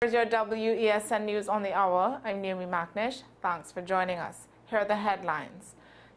Here's your WESN News on the Hour. I'm Naomi McNish. Thanks for joining us. Here are the headlines.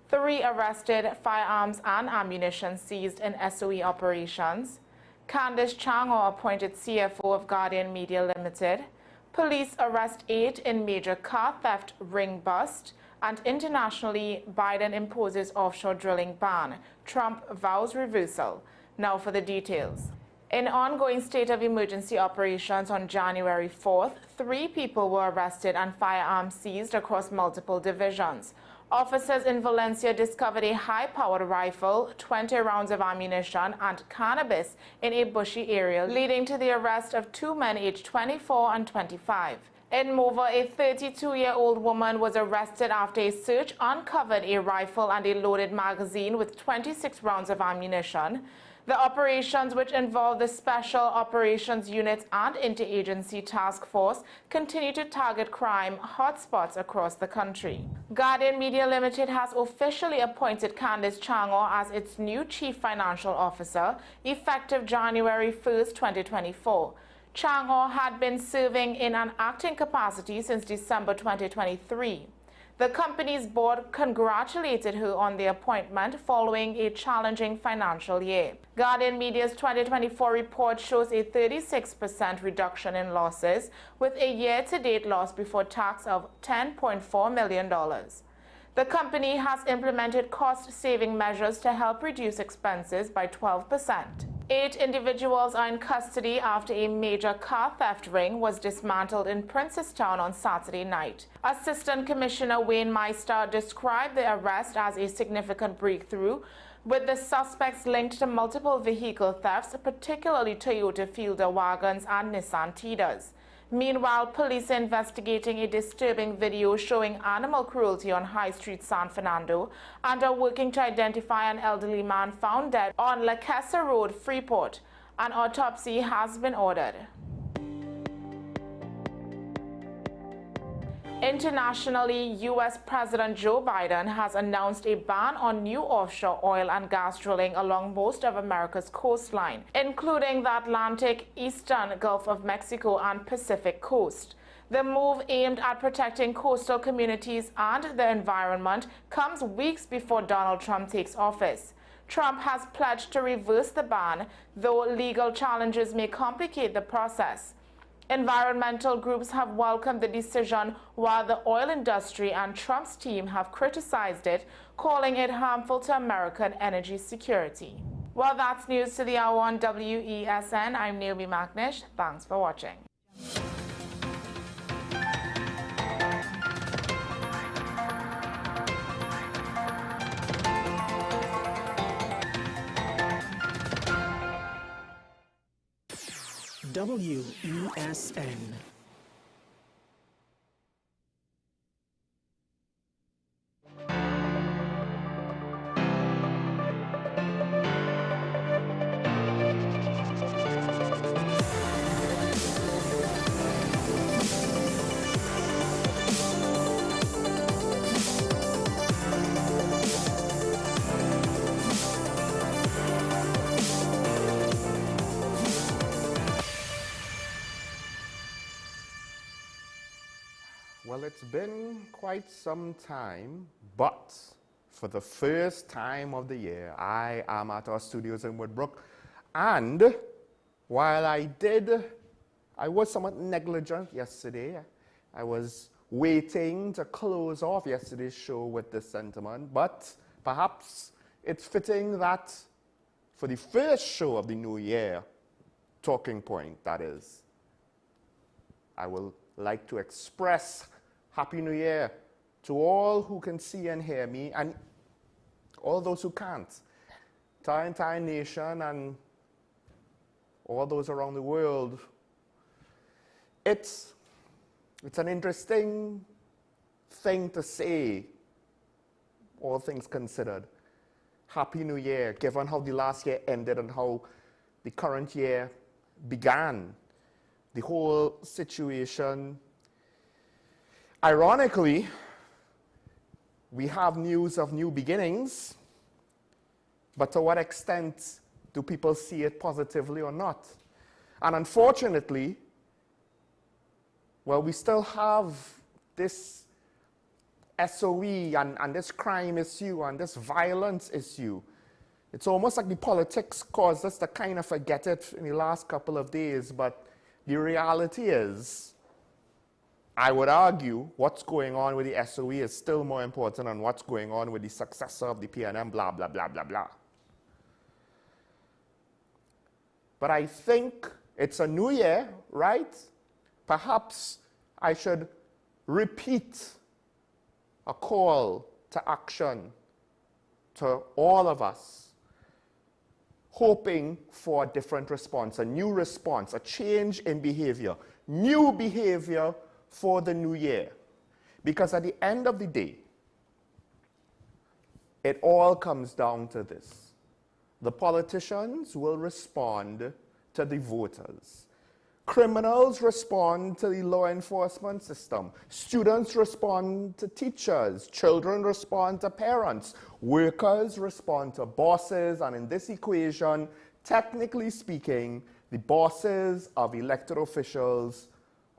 3 arrested, firearms and ammunition seized in SOE operations. Candice Chango appointed CFO of Guardian Media Limited. Police arrest 8 in major car theft ring bust. And internationally, Biden imposes offshore drilling ban. Trump vows reversal. Now for the details. In ongoing state of emergency operations on January 4th, 3 people were arrested and firearms seized across multiple divisions. Officers in Valencia discovered a high-powered rifle, 20 rounds of ammunition, and cannabis in a bushy area, leading to the arrest of 2 men aged 24 and 25. In Mova, a 32-year-old woman was arrested after a search uncovered a rifle and a loaded magazine with 26 rounds of ammunition. The operations, which involve the Special Operations Unit and Interagency Task Force, continue to target crime hotspots across the country. Guardian Media Limited has officially appointed Candice Chango as its new Chief Financial Officer, effective January 1st, 2024. Chango had been serving in an acting capacity since December 2023. The company's board congratulated her on the appointment following a challenging financial year. Guardian Media's 2024 report shows a 36% reduction in losses, with a year-to-date loss before tax of $10.4 million. The company has implemented cost-saving measures to help reduce expenses by 12%. 8 individuals are in custody after a major car theft ring was dismantled in Princestown on Saturday night. Assistant Commissioner Wayne Meister described the arrest as a significant breakthrough, with the suspects linked to multiple vehicle thefts, particularly Toyota Fielder wagons and Nissan Tidas. Meanwhile, police are investigating a disturbing video showing animal cruelty on High Street, San Fernando, and are working to identify an elderly man found dead on La Casa Road, Freeport. An autopsy has been ordered. Internationally, U.S. President Joe Biden has announced a ban on new offshore oil and gas drilling along most of America's coastline, including the Atlantic, Eastern, Gulf of Mexico, and Pacific coast. The move, aimed at protecting coastal communities and the environment, comes weeks before Donald Trump takes office. Trump has pledged to reverse the ban, though legal challenges may complicate the process. Environmental groups have welcomed the decision, while the oil industry and Trump's team have criticized it, calling it harmful to American energy security. Well, that's news to the hour on WESN. I'm Naomi McNish. Thanks for watching. WESN. Well, it's been quite some time, but for the first time of the year, I am at our studios in Woodbrook, and while I was somewhat negligent yesterday. I was waiting to close off yesterday's show with this sentiment, but perhaps it's fitting that for the first show of the new year, talking point, that is, I will like to express Happy New Year to all who can see and hear me, and all those who can't, to our entire nation and all those around the world. It's an interesting thing to say, all things considered. Happy New Year, given how the last year ended and how the current year began. The whole situation. Ironically, we have news of new beginnings, but to what extent do people see it positively or not? And unfortunately, well, we still have this SOE and this crime issue and this violence issue. It's almost like the politics caused us to kind of forget it in the last couple of days, but the reality is, I would argue what's going on with the SOE is still more important than what's going on with the successor of the PNM, blah, blah, blah, blah, blah. But I think it's a new year, right? Perhaps I should repeat a call to action to all of us, hoping for a different response, a new response, a change in behavior, new behavior for the new year. Because at the end of the day, it all comes down to this. The politicians will respond to the voters. Criminals respond to the law enforcement system. Students respond to teachers. Children respond to parents. Workers respond to bosses. And in this equation, technically speaking, the bosses of elected officials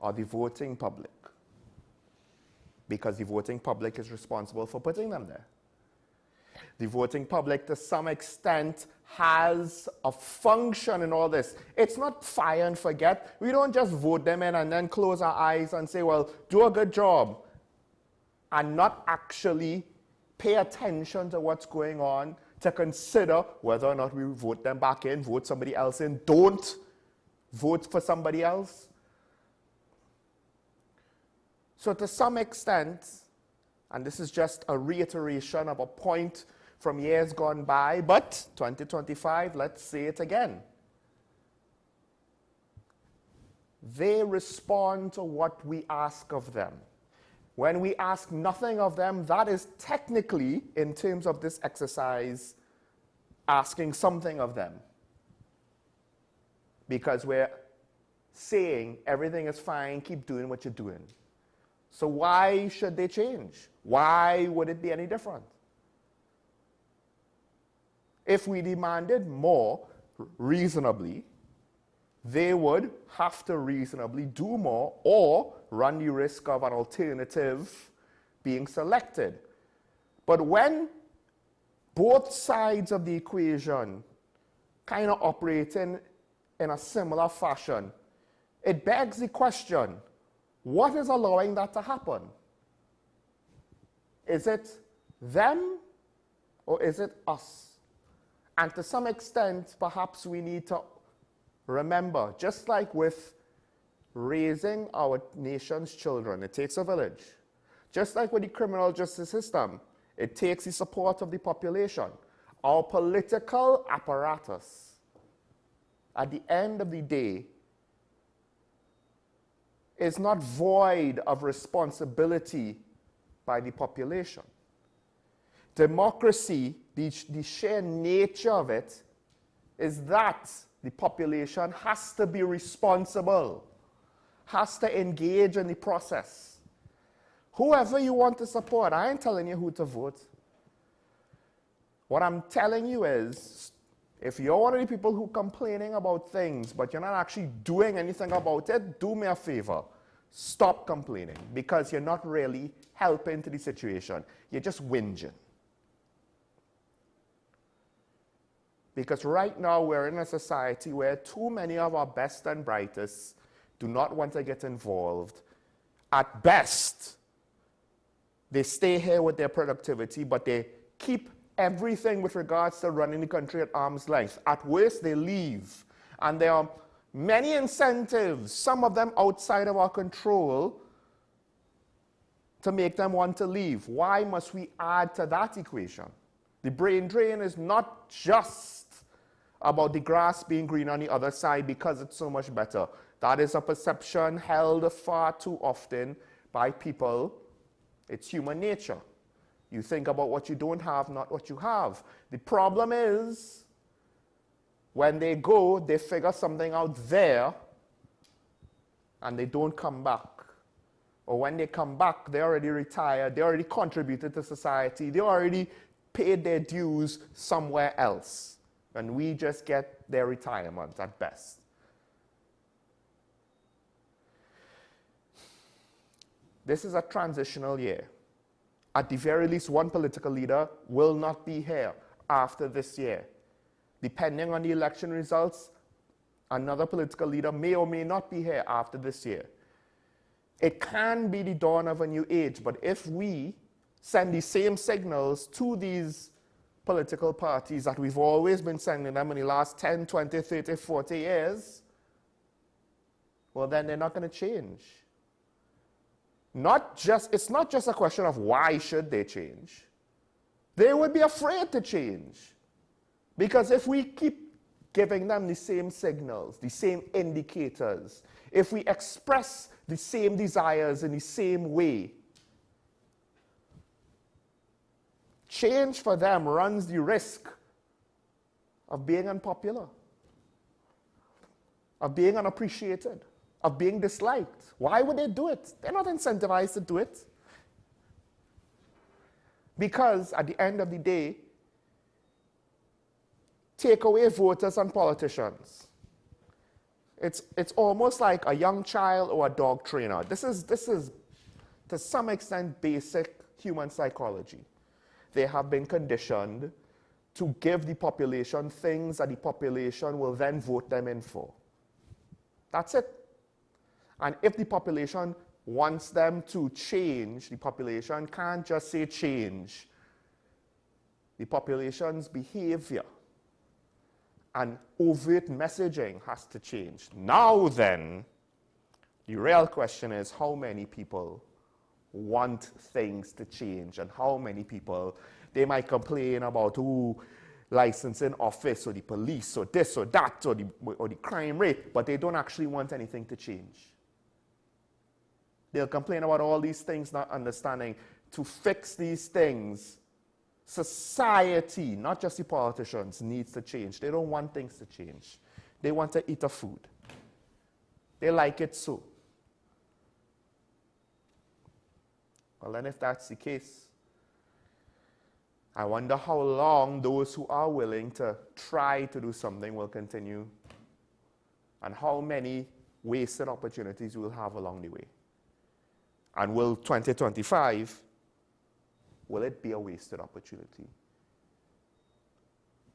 are the voting public. Because the voting public is responsible for putting them there. The voting public, to some extent, has a function in all this. It's not fire and forget. We don't just vote them in and then close our eyes and say, well, do a good job, and not actually pay attention to what's going on, to consider whether or not we vote them back in, vote somebody else in, don't vote for somebody else. So to some extent, and this is just a reiteration of a point from years gone by, but 2025, let's say it again. They respond to what we ask of them. When we ask nothing of them, that is technically, in terms of this exercise, asking something of them. Because we're saying everything is fine, keep doing what you're doing. So why should they change? Why would it be any different? If we demanded more reasonably, they would have to reasonably do more or run the risk of an alternative being selected. But when both sides of the equation kind of operating in a similar fashion, it begs the question, what is allowing that to happen? Is it them or is it us? And to some extent, perhaps we need to remember, just like with raising our nation's children, it takes a village. Just like with the criminal justice system, it takes the support of the population. Our political apparatus, at the end of the day, is not void of responsibility by the population. Democracy, the sheer nature of it, is that the population has to be responsible, has to engage in the process. Whoever you want to support, I ain't telling you who to vote. What I'm telling you is, if you're one of the people who are complaining about things, but you're not actually doing anything about it, do me a favor. Stop complaining, because you're not really helping to the situation. You're just whinging. Because right now we're in a society where too many of our best and brightest do not want to get involved. At best, they stay here with their productivity, but they keep everything with regards to running the country at arm's length. At worst, they leave. And there are many incentives, some of them outside of our control, to make them want to leave. Why must we add to that equation? The brain drain is not just about the grass being green on the other side because it's so much better. That is a perception held far too often by people. It's human nature. You think about what you don't have, not what you have. The problem is, when they go, they figure something out there, and they don't come back. Or when they come back, they already retired, they already contributed to society, they already paid their dues somewhere else. And we just get their retirement at best. this is a transitional year. At the very least, one political leader will not be here after this year. Depending on the election results, another political leader may or may not be here after this year. It can be the dawn of a new age, but if we send the same signals to these political parties that we've always been sending them in the last 10, 20, 30, 40 years, well, then they're not going to change. It's not just a question of why should they change. They would be afraid to change. Because if we keep giving them the same signals, the same indicators, if we express the same desires in the same way, change for them runs the risk of being unpopular, of being unappreciated, of being disliked. Why would they do it? They're not incentivized to do it. Because at the end of the day, take away voters and politicians. It's almost like a young child or a dog trainer. This is to some extent basic human psychology. They have been conditioned to give the population things that the population will then vote them in for. That's it. And if the population wants them to change, the population can't just say change. The population's behavior and overt messaging has to change. Now then, the real question is how many people want things to change and how many people, they might complain about licensing office or the police or this or that or the crime rate, but they don't actually want anything to change. They'll complain about all these things, not understanding to fix these things. Society, not just the politicians, needs to change. They don't want things to change. They want to eat a food. They like it so. Well, then if that's the case, I wonder how long those who are willing to try to do something will continue and how many wasted opportunities we'll have along the way. And will 2025, will it be a wasted opportunity?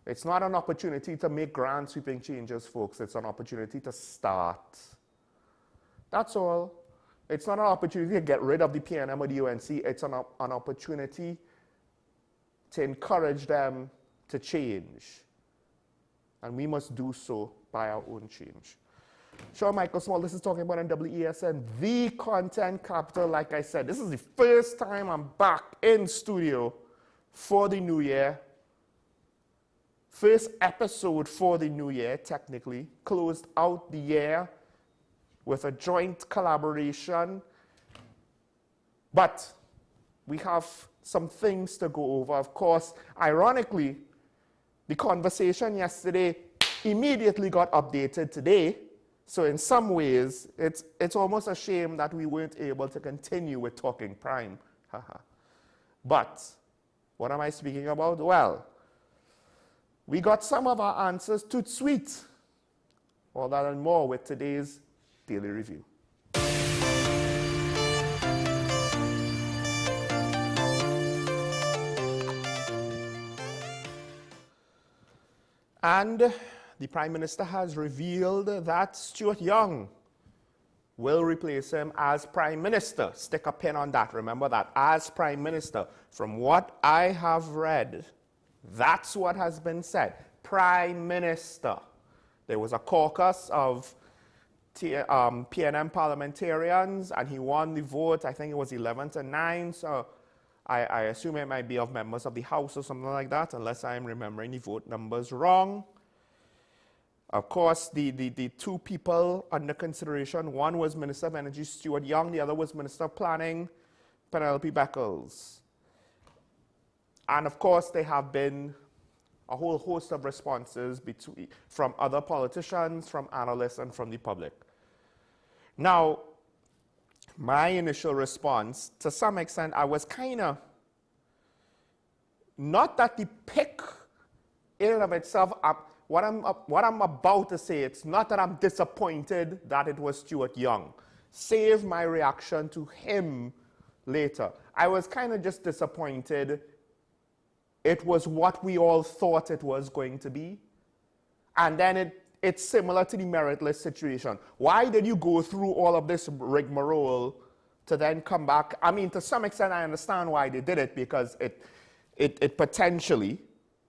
It's not an opportunity to make grand sweeping changes, folks. It's an opportunity to start. That's all. It's not an opportunity to get rid of the PNM or the UNC. It's an opportunity to encourage them to change. And we must do so by our own change. Sure, Michael Small, this is talking about WESN, the content capital. Like I said, this is the first time I'm back in studio for the new year. First episode for the new year, technically. Closed out the year with a joint collaboration. But we have some things to go over. Of course, ironically, the conversation yesterday immediately got updated today. So in some ways, it's almost a shame that we weren't able to continue with Talking Prime. But what am I speaking about? Well, we got some of our answers to sweet. All that and more with today's Daily Review. And the Prime Minister has revealed that Stuart Young will replace him as Prime Minister. Stick a pin on that. Remember that, as Prime Minister. From what I have read, that's what has been said. Prime Minister. There was a caucus of PNM parliamentarians, and he won the vote. I think it was 11-9, so I assume it might be of members of the House or something like that, unless I'm remembering the vote numbers wrong. Of course, the two people under consideration, one was Minister of Energy Stuart Young, the other was Minister of Planning Penelope Beckles. And of course, there have been a whole host of responses from other politicians, from analysts, and from the public. Now, my initial response, to some extent, I was kind of, not that the pick in and of itself, what I'm about to say, it's not that I'm disappointed that it was Stuart Young. Save my reaction to him later. I was kind of just disappointed. It was what we all thought it was going to be. And then it's similar to the meritless situation. Why did you go through all of this rigmarole to then come back? I mean, to some extent, I understand why they did it, because it potentially,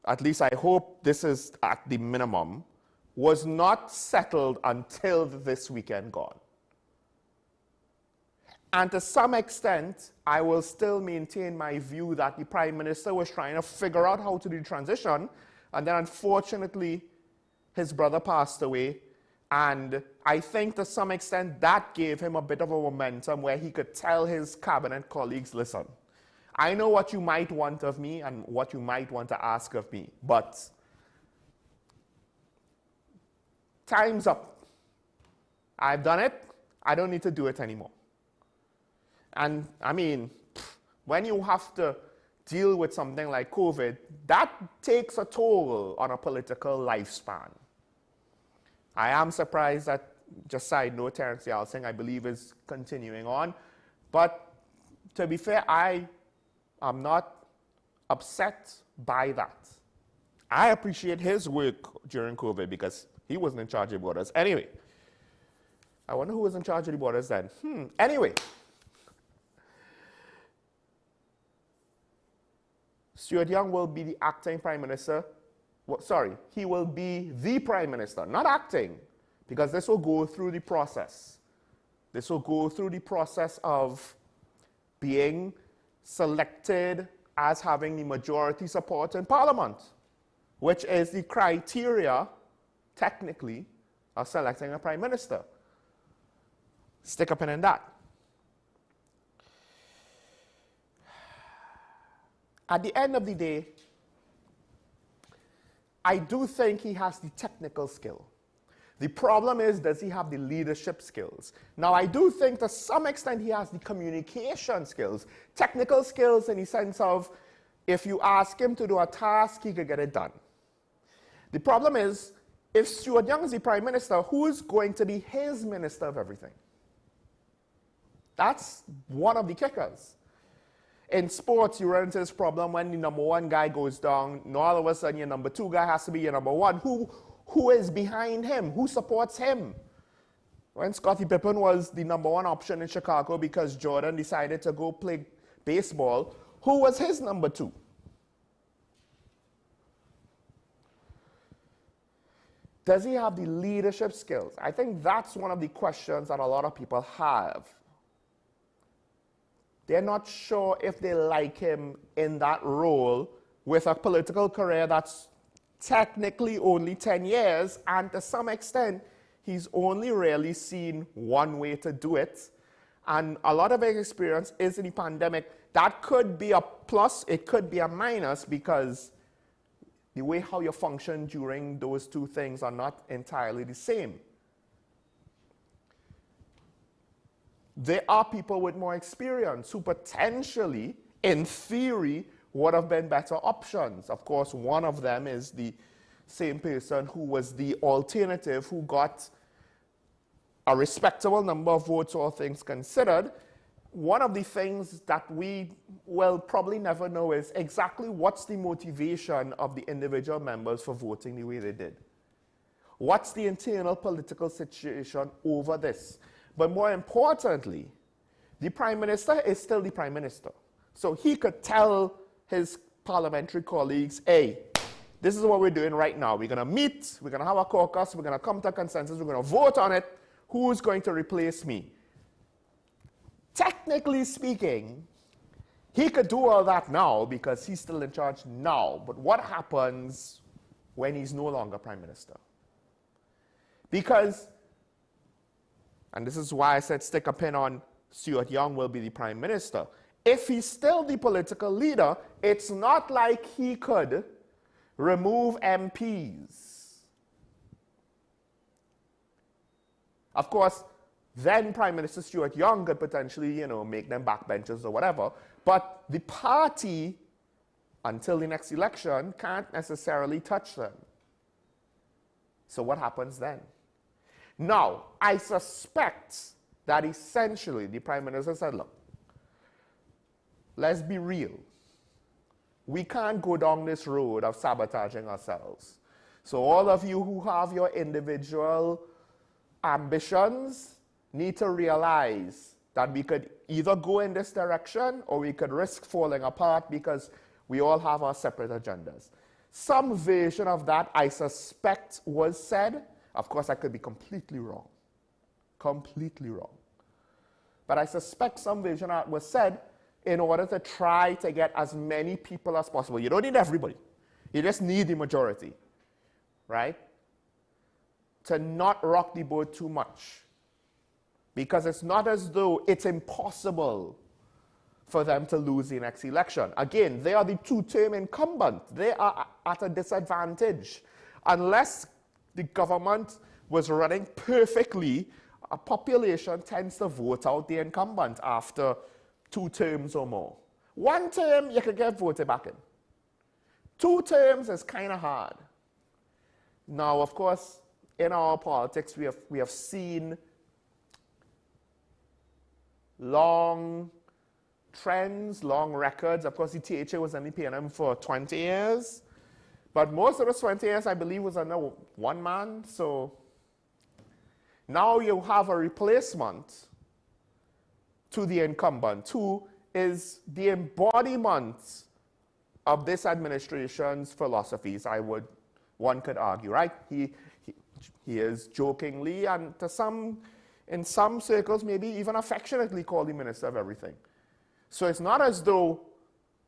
at least I hope this is at the minimum, was not settled until this weekend gone. And to some extent, I will still maintain my view that the Prime Minister was trying to figure out how to do the transition, and then unfortunately, his brother passed away, and I think to some extent that gave him a bit of a momentum where he could tell his cabinet colleagues, listen, I know what you might want of me and what you might want to ask of me, but time's up. I've done it. I don't need to do it anymore. And I mean, when you have to deal with something like COVID, that takes a toll on a political lifespan. I am surprised that, just side note, Terence Yalsing, I believe, is continuing on. But to be fair, I am not upset by that. I appreciate his work during COVID because he wasn't in charge of borders. Anyway, I wonder who was in charge of the borders then. Anyway, Stuart Young will be the acting Prime Minister. Sorry, he will be the Prime Minister, not acting, because this will go through the process. This will go through the process of being selected as having the majority support in Parliament, which is the criteria, technically, of selecting a Prime Minister. Stick a pin in that. At the end of the day, I do think he has the technical skill. The problem is, does he have the leadership skills? Now, I do think to some extent he has the communication skills, technical skills in the sense of, if you ask him to do a task, he could get it done. The problem is, if Stuart Young is the Prime Minister, who is going to be his Minister of Everything? That's one of the kickers. In sports, you run into this problem when the number one guy goes down, and all of a sudden your number two guy has to be your number one. Who is behind him? Who supports him? When Scottie Pippen was the number one option in Chicago because Jordan decided to go play baseball, who was his number two? Does he have the leadership skills? I think that's one of the questions that a lot of people have. They're not sure if they like him in that role with a political career that's technically only 10 years, and to some extent, he's only really seen one way to do it. And a lot of his experience is in the pandemic. That could be a plus, it could be a minus, because the way how you function during those two things are not entirely the same. There are people with more experience who potentially, in theory, would have been better options. Of course, one of them is the same person who was the alternative, who got a respectable number of votes, all things considered. One of the things that we will probably never know is exactly what's the motivation of the individual members for voting the way they did. What's the internal political situation over this? But more importantly, the Prime Minister is still the Prime Minister. So he could tell his parliamentary colleagues, hey, this is what we're doing right now. We're going to meet, we're going to have a caucus, we're going to come to a consensus, we're going to vote on it. Who's going to replace me? Technically speaking, he could do all that now because he's still in charge now. But what happens when he's no longer Prime Minister? Because, and this is why I said stick a pin on Stuart Young will be the Prime Minister. If he's still the political leader, it's not like he could remove MPs. Of course, then Prime Minister Stuart Young could potentially, make them backbenchers or whatever. But the party, until the next election, can't necessarily touch them. So what happens then? Now, I suspect that essentially the Prime Minister said, look, let's be real. We can't go down this road of sabotaging ourselves. So all of you who have your individual ambitions need to realize that we could either go in this direction or we could risk falling apart because we all have our separate agendas. Some version of that, I suspect, was said. Of course, I could be completely wrong. Completely wrong. But I suspect some version of that was said in order to try to get as many people as possible. You don't need everybody. You just need the majority, right? To not rock the boat too much. Because it's not as though it's impossible for them to lose the next election. Again, they are the two-term incumbent. They are at a disadvantage. Unless the government was running perfectly, a population tends to vote out the incumbent after 2 terms or more. 1 term, you can get voted back in. 2 terms is kind of hard. Now, of course, in our politics, we have seen long trends, long records. Of course, the THA was in the PNM for 20 years. But most of those 20 years, I believe, was under one man. So now you have a replacement to the incumbent, who is the embodiment of this administration's philosophies, one could argue, right? He is jokingly and in some circles, maybe even affectionately called the Minister of Everything. So it's not as though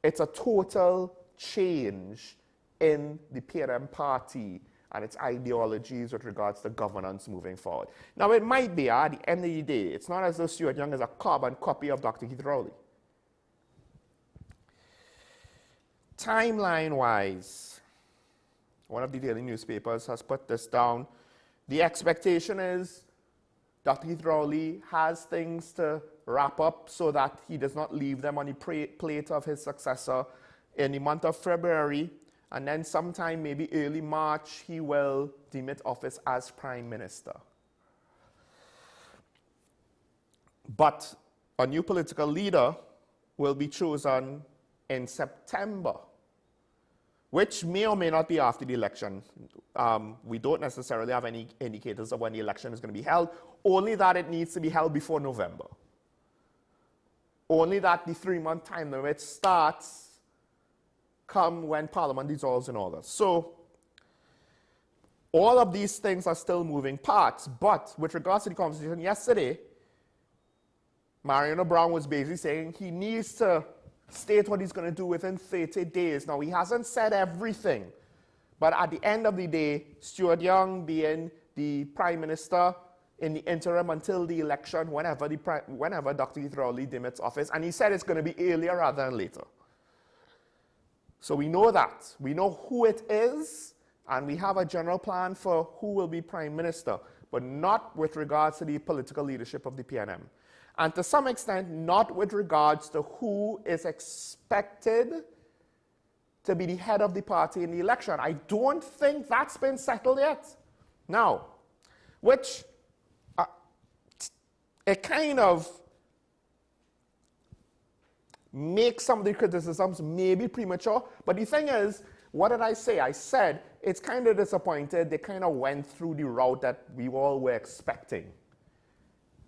it's a total change in the PNM party and its ideologies with regards to governance moving forward. Now, it might be, at the end of the day, it's not as though Stuart Young is a carbon copy of Dr. Keith Rowley. Timeline-wise, one of the daily newspapers has put this down. The expectation is Dr. Keith Rowley has things to wrap up so that he does not leave them on the plate of his successor in the month of February, and then sometime maybe early March he will demit office as Prime Minister. But a new political leader will be chosen in September, which may or may not be after the election. We don't necessarily have any indicators of when the election is going to be held, only that it needs to be held before November. Only that the 3-month time limit starts come when Parliament dissolves in August. So all of these things are still moving parts, but with regards to the conversation yesterday, Mariano Brown was basically saying he needs to state what he's going to do within 30 days. Now, he hasn't said everything, but at the end of the day, Stuart Young being the Prime Minister in the interim until the election, whenever Dr. Keith Rowley demits office, and he said it's going to be earlier rather than later. So we know that. We know who it is, and we have a general plan for who will be Prime Minister, but not with regards to the political leadership of the PNM. And to some extent, not with regards to who is expected to be the head of the party in the election. I don't think that's been settled yet. Now, which it kind of makes some of the criticisms maybe premature, but the thing is, what did I say? I said it's kind of disappointed. They kind of went through the route that we all were expecting.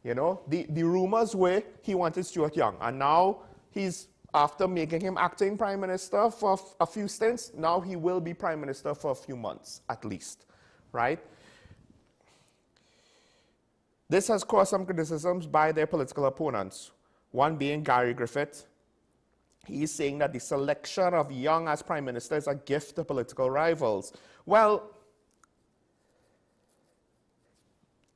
You know, the rumors were he wanted Stuart Young, and now he's, after making him acting Prime Minister for a few stints, now he will be Prime Minister for a few months at least, right? This has caused some criticisms by their political opponents, one being Gary Griffith. He's saying that the selection of Young as Prime Minister is a gift to political rivals. Well,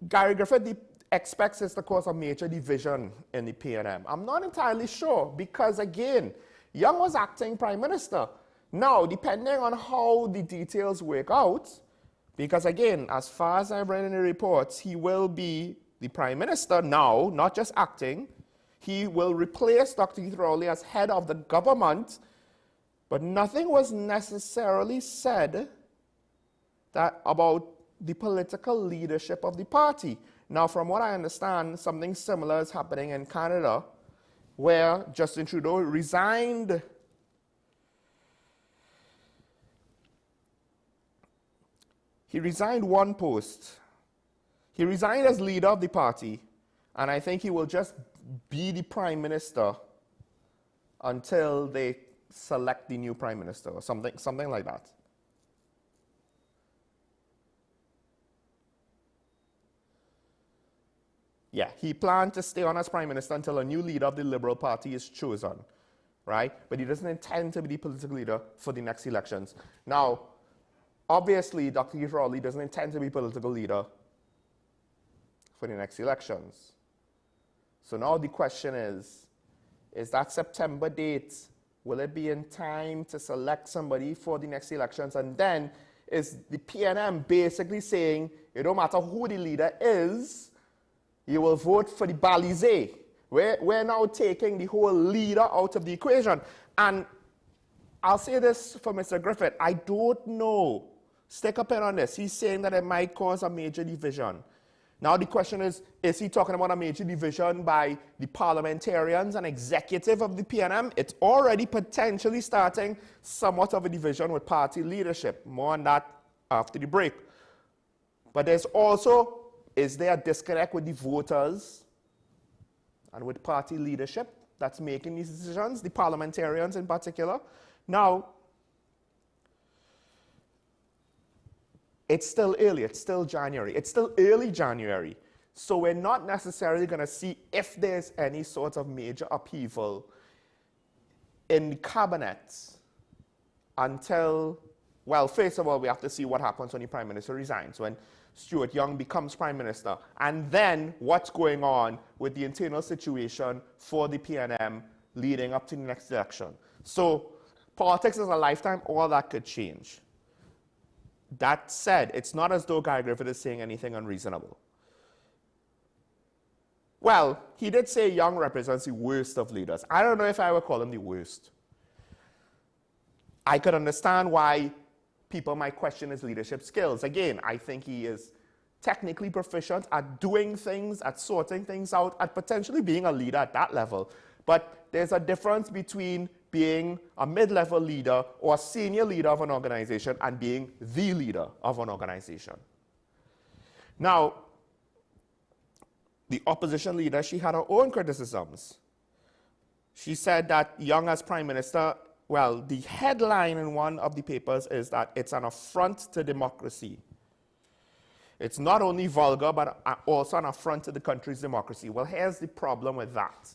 Gary Griffith expects this to cause a major division in the PNM. I'm not entirely sure because, again, Young was acting Prime Minister. Now, depending on how the details work out, because, again, as far as I've read in the reports, he will be the Prime Minister now, not just acting. He will replace Dr. Keith Rowley as head of the government, but nothing was necessarily said about the political leadership of the party. Now, from what I understand, something similar is happening in Canada, where Justin Trudeau resigned. He resigned one post. He resigned as leader of the party, and I think he will just be the prime minister until they select the new prime minister or something like that. Yeah, he planned to stay on as prime minister until a new leader of the Liberal Party is chosen, right? But he doesn't intend to be the political leader for the next elections. Now, obviously, Dr. Keith Rowley doesn't intend to be political leader for the next elections. So now the question is that September date, will it be in time to select somebody for the next elections? And then is the PNM basically saying, it don't matter who the leader is, you will vote for the balisé. We're now taking the whole leader out of the equation. And I'll say this for Mr. Griffith, I don't know. Stick a pin on this. He's saying that it might cause a major division. Now the question is he talking about a major division by the parliamentarians and executive of the PNM? It's already potentially starting somewhat of a division with party leadership. More on that after the break. But there's also, is there a disconnect with the voters and with party leadership that's making these decisions, the parliamentarians in particular? Now, it's still early, it's still January, it's still early January. So we're not necessarily going to see if there's any sort of major upheaval in the cabinet until, well, first of all, we have to see what happens when the Prime Minister resigns, when Stuart Young becomes Prime Minister, and then what's going on with the internal situation for the PNM leading up to the next election. So politics is a lifetime, all that could change. That said, it's not as though Guy Griffith is saying anything unreasonable. Well, he did say Young represents the worst of leaders. I don't know if I would call him the worst. I could understand why people might question his leadership skills. Again, I think he is technically proficient at doing things, at sorting things out, at potentially being a leader at that level. But there's a difference between being a mid-level leader or a senior leader of an organization and being the leader of an organization. Now, the opposition leader, she had her own criticisms. She said that Young as Prime Minister, well, the headline in one of the papers is that it's an affront to democracy. It's not only vulgar, but also an affront to the country's democracy. Well, here's the problem with that.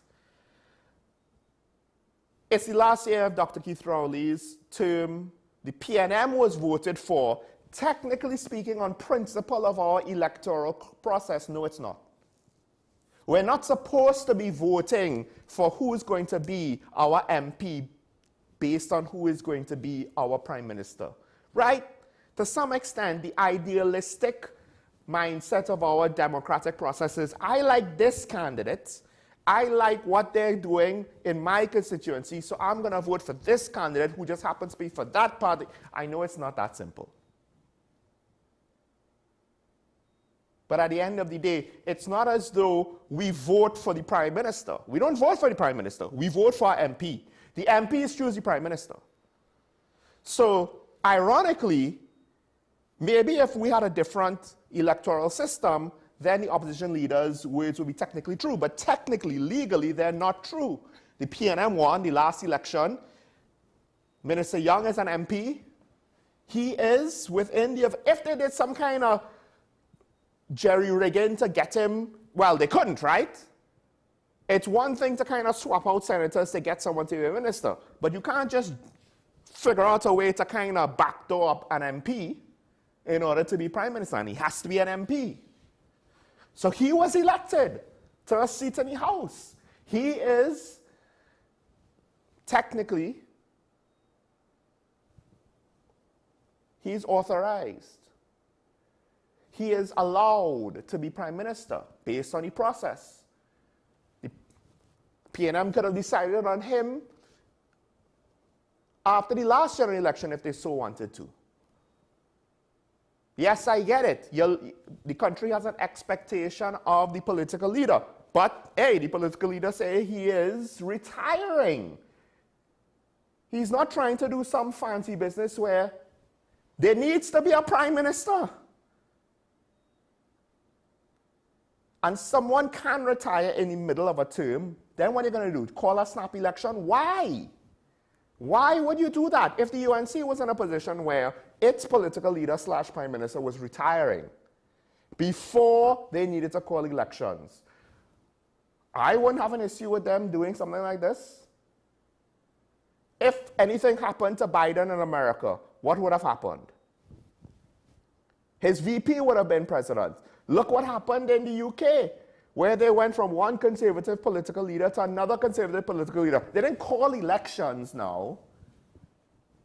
It's the last year of Dr. Keith Rowley's term. The PNM was voted for, technically speaking, on principle of our electoral process. No, it's not. We're not supposed to be voting for who is going to be our MP based on who is going to be our Prime Minister, right? To some extent, the idealistic mindset of our democratic processes, I like this candidate, I like what they're doing in my constituency, so I'm going to vote for this candidate who just happens to be for that party. I know it's not that simple. But at the end of the day, it's not as though we vote for the Prime Minister. We don't vote for the Prime Minister. We vote for our MP. The MPs choose the Prime Minister. So, ironically, maybe if we had a different electoral system, then the opposition leaders' words would be technically true. But technically, legally, they're not true. The PNM won the last election. Minister Young is an MP. He is within the... If they did some kind of jerry-rigging to get him, well, they couldn't, right? It's one thing to kind of swap out senators to get someone to be a minister. But you can't just figure out a way to kind of backdoor up an MP in order to be Prime Minister. And he has to be an MP. So he was elected to a seat in the House. He is technically, he's authorized. He is allowed to be Prime Minister based on the process. The PNM could have decided on him after the last general election if they so wanted to. Yes, I get it. The country has an expectation of the political leader. But hey, the political leader say he is retiring. He's not trying to do some fancy business where there needs to be a prime minister. And someone can retire in the middle of a term. Then what are you going to do? Call a snap election? Why? Why would you do that if the UNC was in a position where its political leader / prime minister was retiring before they needed to call elections? I wouldn't have an issue with them doing something like this. If anything happened to Biden in America, what would have happened? His VP would have been president. Look what happened in the UK, where they went from one conservative political leader to another conservative political leader. They didn't call elections now.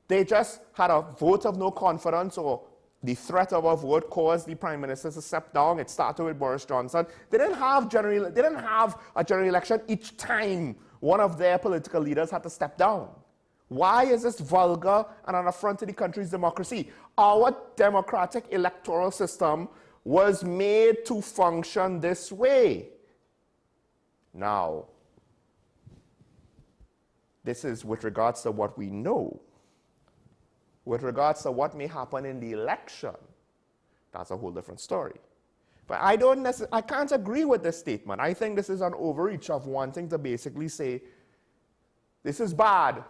They just had a vote of no confidence, or the threat of a vote caused the prime minister to step down. It started with Boris Johnson. They didn't have a general election each time one of their political leaders had to step down. Why is this vulgar and an affront to the country's democracy? Our democratic electoral system was made to function this way. Now, this is with regards to what we know. With regards to what may happen in the election, that's a whole different story. But I can't agree with this statement. I think this is an overreach of wanting to basically say, this is bad.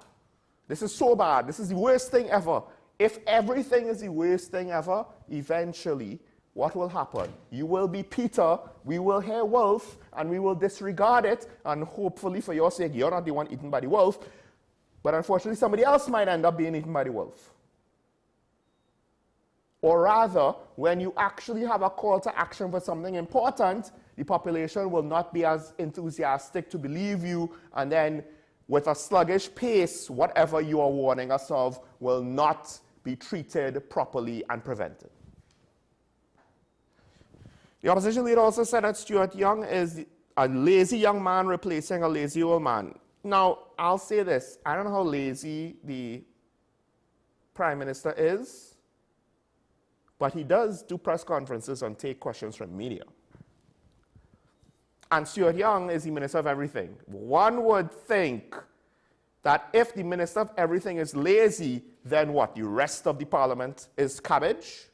This is so bad. This is the worst thing ever. If everything is the worst thing ever, eventually, what will happen? You will be Peter, we will hear wolf, and we will disregard it, and hopefully for your sake, you're not the one eaten by the wolf, but unfortunately somebody else might end up being eaten by the wolf. Or rather, when you actually have a call to action for something important, the population will not be as enthusiastic to believe you, and then with a sluggish pace, whatever you are warning us of will not be treated properly and prevented. The opposition leader also said that Stuart Young is a lazy young man replacing a lazy old man. Now, I'll say this. I don't know how lazy the Prime Minister is, but he does do press conferences and take questions from media. And Stuart Young is the Minister of Everything. One would think that if the Minister of Everything is lazy, then what? The rest of the Parliament is cabbage?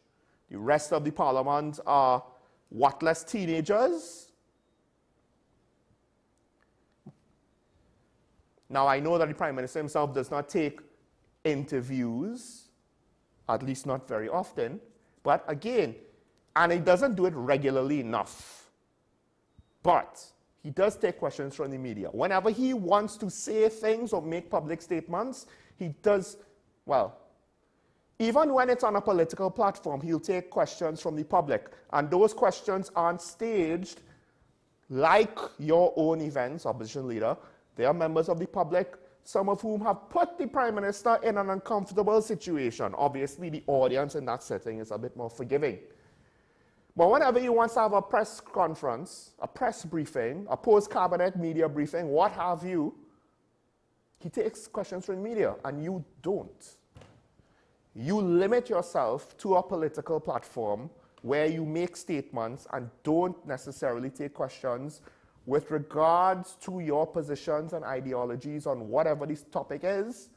The rest of the Parliament are whatless teenagers? Now, I know that the Prime Minister himself does not take interviews, at least not very often, but again, and he doesn't do it regularly enough. But he does take questions from the media. Whenever he wants to say things or make public statements, he does, well, even when it's on a political platform, he'll take questions from the public. And those questions aren't staged like your own events, opposition leader. They are members of the public, some of whom have put the Prime Minister in an uncomfortable situation. Obviously, the audience in that setting is a bit more forgiving. But whenever he wants to have a press conference, a press briefing, a post-cabinet media briefing, what have you, he takes questions from the media, and you don't. You limit yourself to a political platform where you make statements and don't necessarily take questions with regards to your positions and ideologies on whatever this topic is.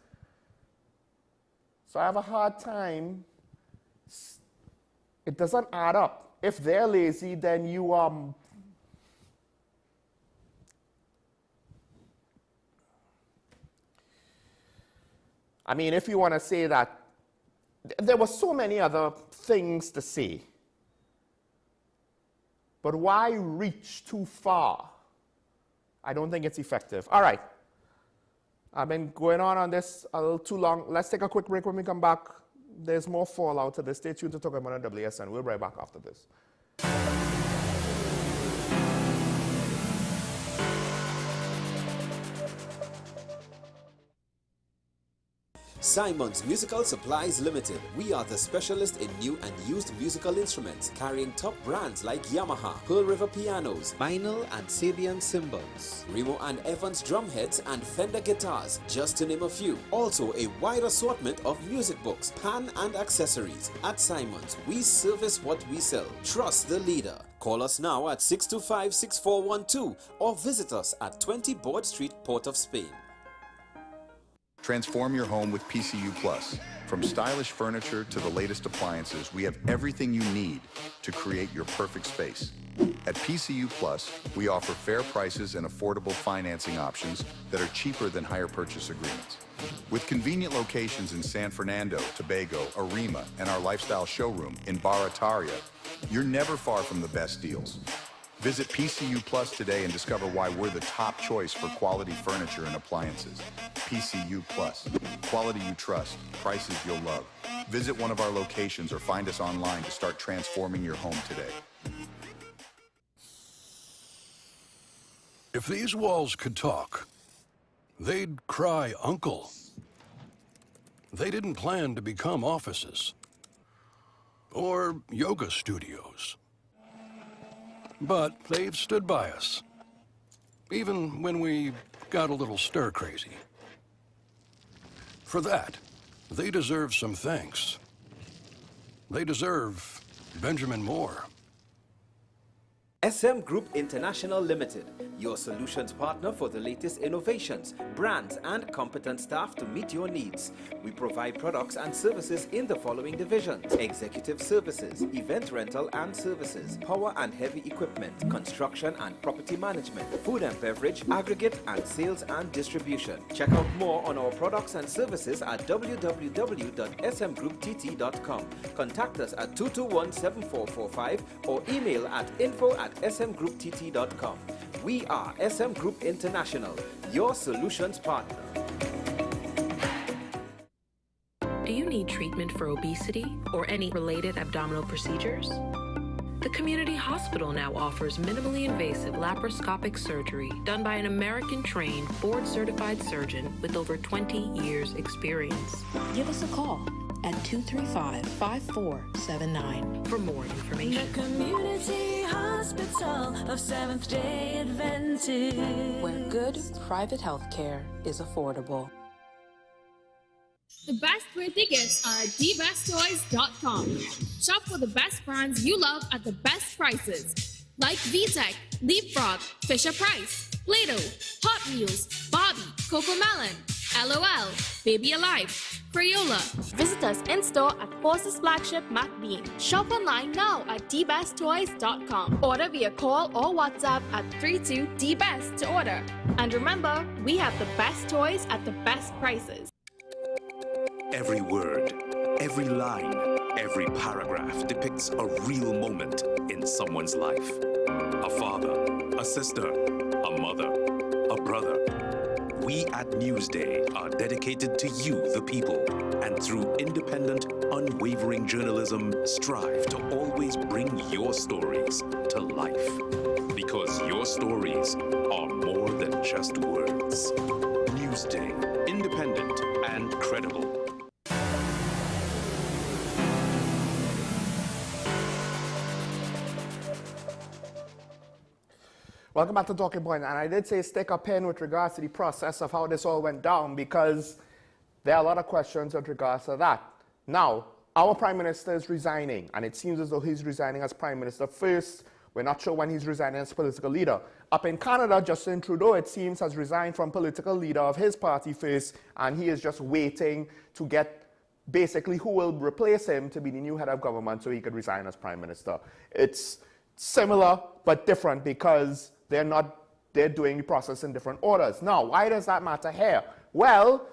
So I have a hard time. It doesn't add up. If they're lazy, then you I mean, if you want to say that, there were so many other things to say. But why reach too far? I don't think it's effective. All right. I've been going on this a little too long. Let's take a quick break. When we come back, there's more fallout to this. Stay tuned to Talk About WSN. We'll be right back after this. Simon's Musical Supplies Limited. We are the specialist in new and used musical instruments, carrying top brands like Yamaha, Pearl River pianos, vinyl and Sabian cymbals, Remo and Evans drumheads and Fender guitars, just to name a few. Also a wide assortment of music books, pan and accessories. At Simon's, we service what we sell. Trust the leader. Call us now at 625-6412 or visit us at 20 Board Street, Port of Spain. Transform your home with PCU Plus. From stylish furniture to the latest appliances, we have everything you need to create your perfect space. At PCU Plus, we offer fair prices and affordable financing options that are cheaper than hire purchase agreements. With convenient locations in San Fernando, Tobago, Arima, and our lifestyle showroom in Barataria, you're never far from the best deals. Visit PCU Plus today and discover why we're the top choice for quality furniture and appliances. PCU Plus. Quality you trust, prices you'll love. Visit one of our locations or find us online to start transforming your home today. If these walls could talk, they'd cry uncle. They didn't plan to become offices or yoga studios. But they've stood by us, even when we got a little stir-crazy. For that, they deserve some thanks. They deserve Benjamin Moore. SM Group International Limited, your solutions partner for the latest innovations, brands, and competent staff to meet your needs. We provide products and services in the following divisions: executive services, event rental and services, power and heavy equipment, construction and property management, food and beverage, aggregate and sales and distribution. Check out more on our products and services at www.smgrouptt.com. Contact us at 221-7445 or email at info@smgrouptt.com. We are SM Group International, your solutions partner. Do you need treatment for obesity or any related abdominal procedures? The community hospital now offers minimally invasive laparoscopic surgery done by an American-trained, board-certified surgeon with over 20 years' experience. Give us a call at 235-5479 for more information. The Community Hospital of Seventh-day Adventist, where good private health care is affordable. The best birthday gifts are at dbesttoys.com. Shop for the best brands you love at the best prices, like VTech, Leapfrog, Fisher-Price, Play-Doh, Hot Wheels, Barbie, Cocomelon, LOL, Baby Alive, Crayola. Visit us in-store at Forces Flagship MacBean. Shop online now at dbesttoys.com. Order via call or WhatsApp at 32DBEST to order. And remember, we have the best toys at the best prices. Every word, every line, every paragraph depicts a real moment in someone's life. A father, a sister, a mother, a brother. We at Newsday are dedicated to you, the people, and through independent, unwavering journalism, strive to always bring your stories to life. Because your stories are more than just words. Newsday, independent and credible. Welcome back to Talking Point, and I did say stick a pin with regards to the process of how this all went down, because there are a lot of questions with regards to that. Now, our Prime Minister is resigning, and it seems as though he's resigning as Prime Minister first. We're not sure when he's resigning as political leader. Up in Canada, Justin Trudeau, it seems, has resigned from political leader of his party first, and he is just waiting to get basically who will replace him to be the new head of government so he could resign as Prime Minister. It's similar but different because they're doing the process in different orders. Now, why does that matter here? Well,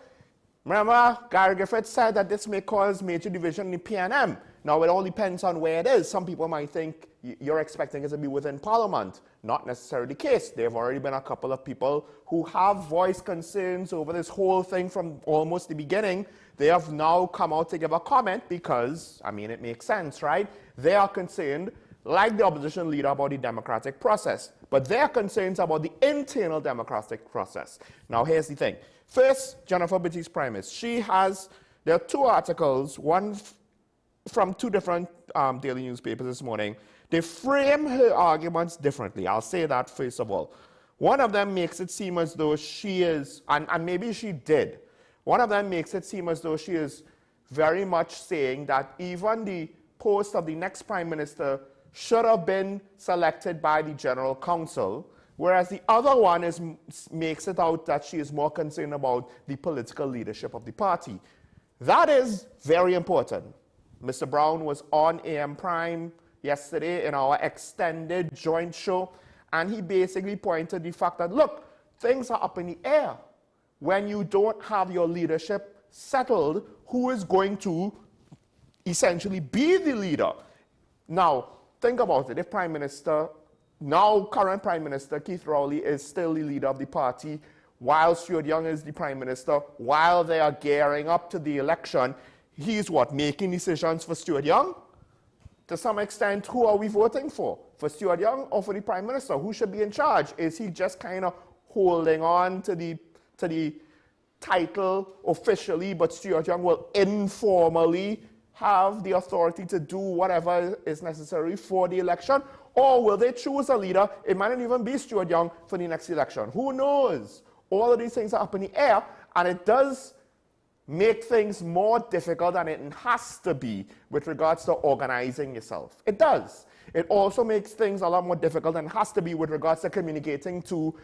remember, Gary Griffith said that this may cause major division in the PNM. Now, it all depends on where it is. Some people might think you're expecting it to be within Parliament. Not necessarily the case. There have already been a couple of people who have voiced concerns over this whole thing from almost the beginning. They have now come out to give a comment because, I mean, it makes sense, right? They are concerned, like the opposition leader, about the democratic process. But their concerns about the internal democratic process. Now, here's the thing. First, Jennifer Bitty's premise. There are two articles, one from two different daily newspapers this morning. They frame her arguments differently. I'll say that first of all. One of them makes it seem as though she is, and maybe she did, one of them makes it seem as though she is very much saying that even the post of the next Prime Minister should have been selected by the General Council, whereas the other one makes it out that she is more concerned about the political leadership of the party. That is very important. Mr. Brown was on AM Prime yesterday in our extended joint show, and he basically pointed the fact that, look, things are up in the air. When you don't have your leadership settled, who is going to essentially be the leader? Now, think about it. If Prime Minister, now current Prime Minister Keith Rowley is still the leader of the party, while Stuart Young is the Prime Minister, while they are gearing up to the election, he's what, making decisions for Stuart Young? To some extent, who are we voting for? For Stuart Young or for the Prime Minister? Who should be in charge? Is he just kind of holding on to the title officially, but Stuart Young will informally have the authority to do whatever is necessary for the election? Or will they choose a leader? It might not even be Stuart Young for the next election. Who knows? All of these things are up in the air, and it does make things more difficult than it has to be with regards to organizing yourself. It does. It also makes things a lot more difficult than it has to be with regards to communicating to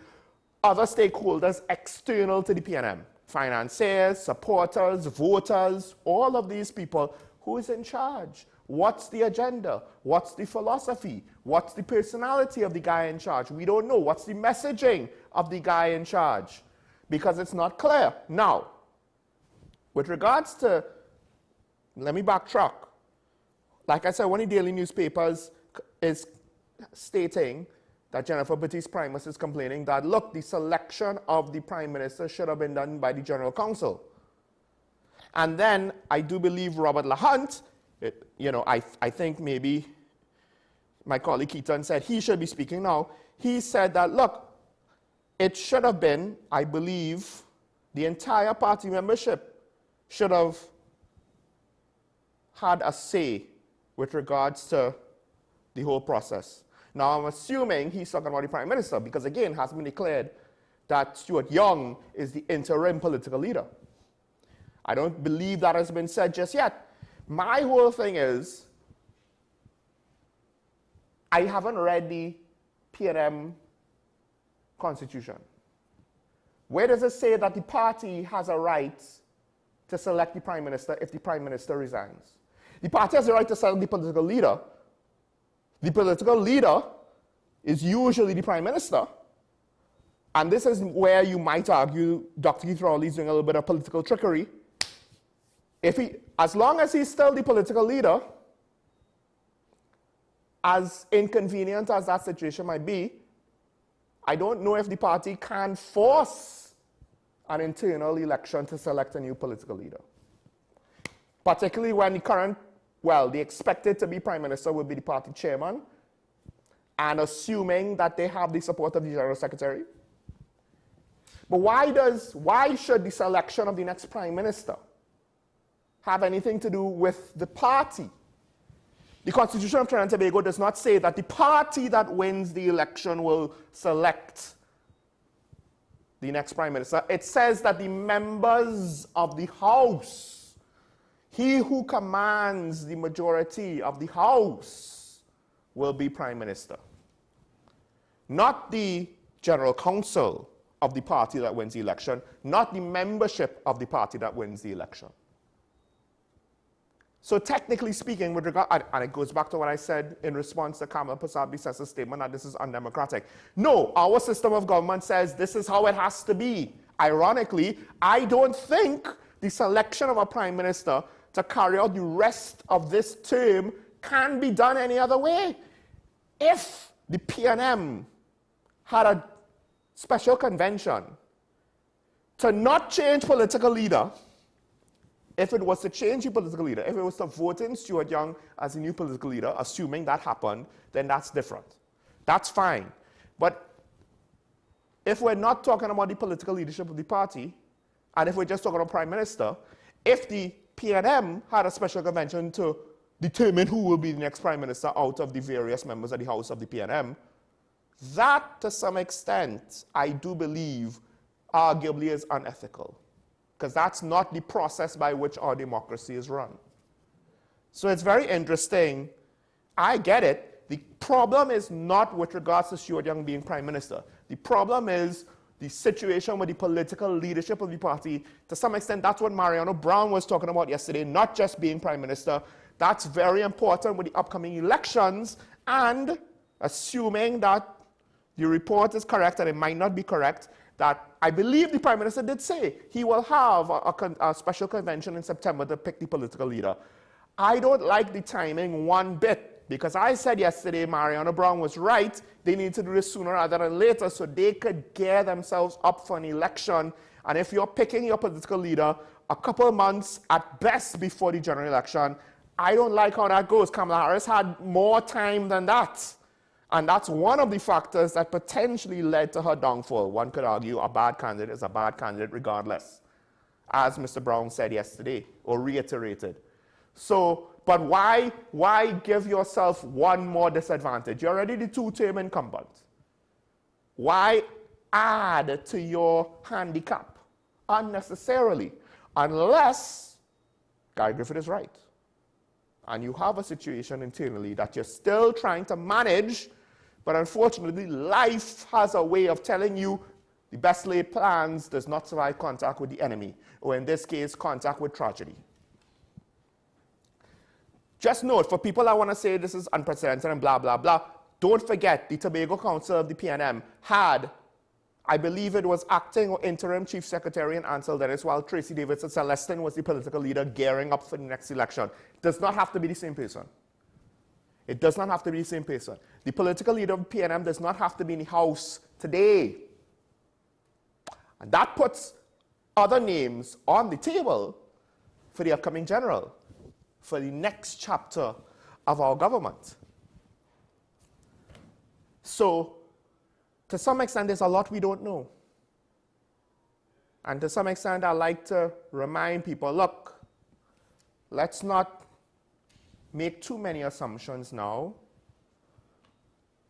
other stakeholders external to the PNM. Financiers, supporters, voters, all of these people. Who is in charge? What's the agenda? What's the philosophy? What's the personality of the guy in charge? We don't know. What's the messaging of the guy in charge? Because it's not clear. Now, with regards to, let me backtrack. Like I said, one of the daily newspapers is stating that Jennifer Baptiste-Primus is complaining that, look, the selection of the Prime Minister should have been done by the General Council. And then I do believe Robert LaHunt, I think maybe my colleague Keaton said he should be speaking now. He said that, look, it should have been, I believe, the entire party membership should have had a say with regards to the whole process. Now, I'm assuming he's talking about the Prime Minister because, again, it has been declared that Stuart Young is the interim political leader. I don't believe that has been said just yet. My whole thing is, I haven't read the PNM Constitution. Where does it say that the party has a right to select the Prime Minister if the Prime Minister resigns? The party has the right to select the political leader. The political leader is usually the Prime Minister. And this is where you might argue Dr. Keith Rowley is doing a little bit of political trickery. As long as he's still the political leader, as inconvenient as that situation might be, I don't know if the party can force an internal election to select a new political leader. Particularly when the expected to be Prime Minister will be the party chairman, and assuming that they have the support of the General Secretary. But why should the selection of the next Prime Minister have anything to do with the party? The Constitution of Trinidad and Tobago does not say that the party that wins the election will select the next Prime Minister. It says that the members of the House, he who commands the majority of the House, will be Prime Minister. Not the General Council of the party that wins the election, not the membership of the party that wins the election. So technically speaking, with regard, and it goes back to what I said in response to Kamala Prasad-Bissess's statement that this is undemocratic. No, our system of government says this is how it has to be. Ironically, I don't think the selection of a Prime Minister to carry out the rest of this term can be done any other way. If the PNM had a special convention to not change political leader, if it was to change the political leader, if it was to vote in Stuart Young as a new political leader, assuming that happened, then that's different. That's fine. But if we're not talking about the political leadership of the party, and if we're just talking about Prime Minister, if the PNM had a special convention to determine who will be the next Prime Minister out of the various members of the House of the PNM, that, to some extent, I do believe, arguably is unethical. Because that's not the process by which our democracy is run. So it's very interesting. I get it. The problem is not with regards to Stuart Young being Prime Minister. The problem is the situation with the political leadership of the party. To some extent, that's what Mariano Brown was talking about yesterday, not just being Prime Minister. That's very important with the upcoming elections, and assuming that the report is correct, and it might not be correct, that I believe the Prime Minister did say he will have a special convention in September to pick the political leader. I don't like the timing one bit, because I said yesterday Mariano Brown was right. They need to do this sooner rather than later so they could gear themselves up for an election. And if you're picking your political leader a couple of months at best before the general election, I don't like how that goes. Kamala Harris had more time than that. And that's one of the factors that potentially led to her downfall. One could argue a bad candidate is a bad candidate regardless, as Mr. Brown said yesterday, or reiterated. So, but why give yourself one more disadvantage? You're already the two-term incumbent. Why add to your handicap unnecessarily? Unless Guy Griffith is right. And you have a situation internally that you're still trying to manage, but unfortunately, life has a way of telling you the best laid plans does not survive contact with the enemy, or in this case, contact with tragedy. Just note, for people that want to say this is unprecedented and blah, blah, blah, don't forget the Tobago Council of the PNM had, I believe it was acting or interim Chief Secretary in Ansel Dennis, while Tracy Davidson Celestin was the political leader gearing up for the next election. It does not have to be the same person. It does not have to be the same person. The political leader of PNM does not have to be in the House today. And that puts other names on the table for the upcoming general, for the next chapter of our government. So, to some extent, there's a lot we don't know. And to some extent, I like to remind people, look, let's not make too many assumptions now.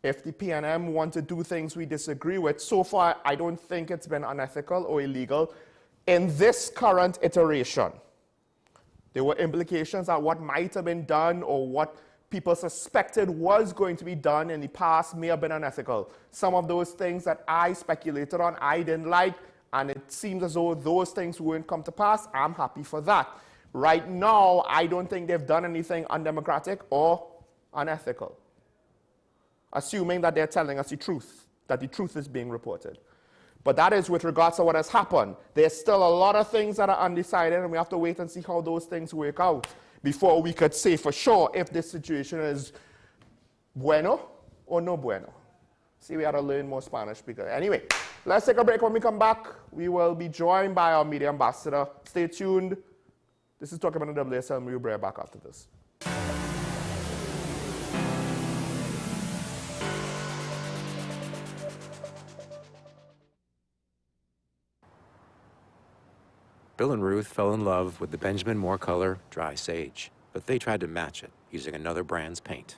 If the PNM want to do things we disagree with, so far, I don't think it's been unethical or illegal. In this current iteration, there were implications that what might have been done or what people suspected was going to be done in the past may have been unethical. Some of those things that I speculated on, I didn't like, and it seems as though those things won't come to pass. I'm happy for that. Right now, I don't think they've done anything undemocratic or unethical, assuming that they're telling us the truth, that the truth is being reported. But that is with regards to what has happened. There's still a lot of things that are undecided, and we have to wait and see how those things work out before we could say for sure if this situation is bueno or no bueno. See, we had to learn more Spanish because anyway, let's take a break. When we come back, we will be joined by our media ambassador. Stay tuned. This is Talking About the WSL. We'll be right back after this. Bill and Ruth fell in love with the Benjamin Moore color Dry Sage, but they tried to match it using another brand's paint.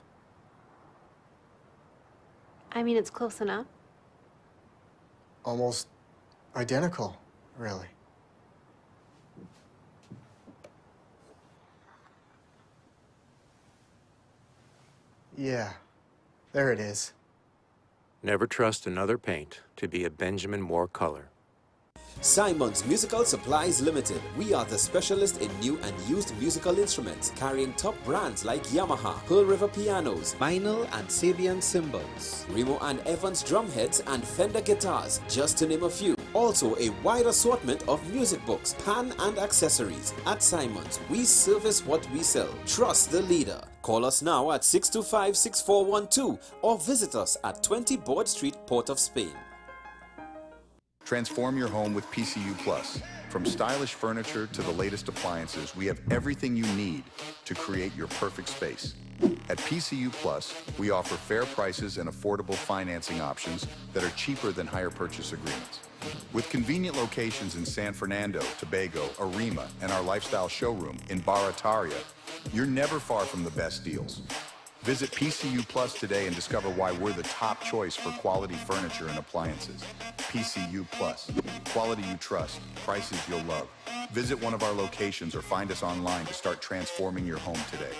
I mean, it's close enough. Almost identical, really. Yeah, there it is. Never trust another paint to be a Benjamin Moore color. Simon's Musical Supplies Limited. We are the specialist in new and used musical instruments, carrying top brands like Yamaha, Pearl River pianos, Vinyl and Sabian cymbals, Remo and Evans drumheads and Fender guitars, just to name a few. Also a wide assortment of music books, pan and accessories. At Simon's, we service what we sell. Trust the leader. Call us now at 625-6412 or visit us at 20 Board Street, Port of Spain. Transform your home with PCU Plus. From stylish furniture to the latest appliances, we have everything you need to create your perfect space. At PCU Plus, we offer fair prices and affordable financing options that are cheaper than hire purchase agreements. With convenient locations in San Fernando, Tobago, Arima, and our lifestyle showroom in Barataria, you're never far from the best deals. Visit PCU Plus today and discover why we're the top choice for quality furniture and appliances. PCU Plus. Quality you trust. Prices you'll love. Visit one of our locations or find us online to start transforming your home today.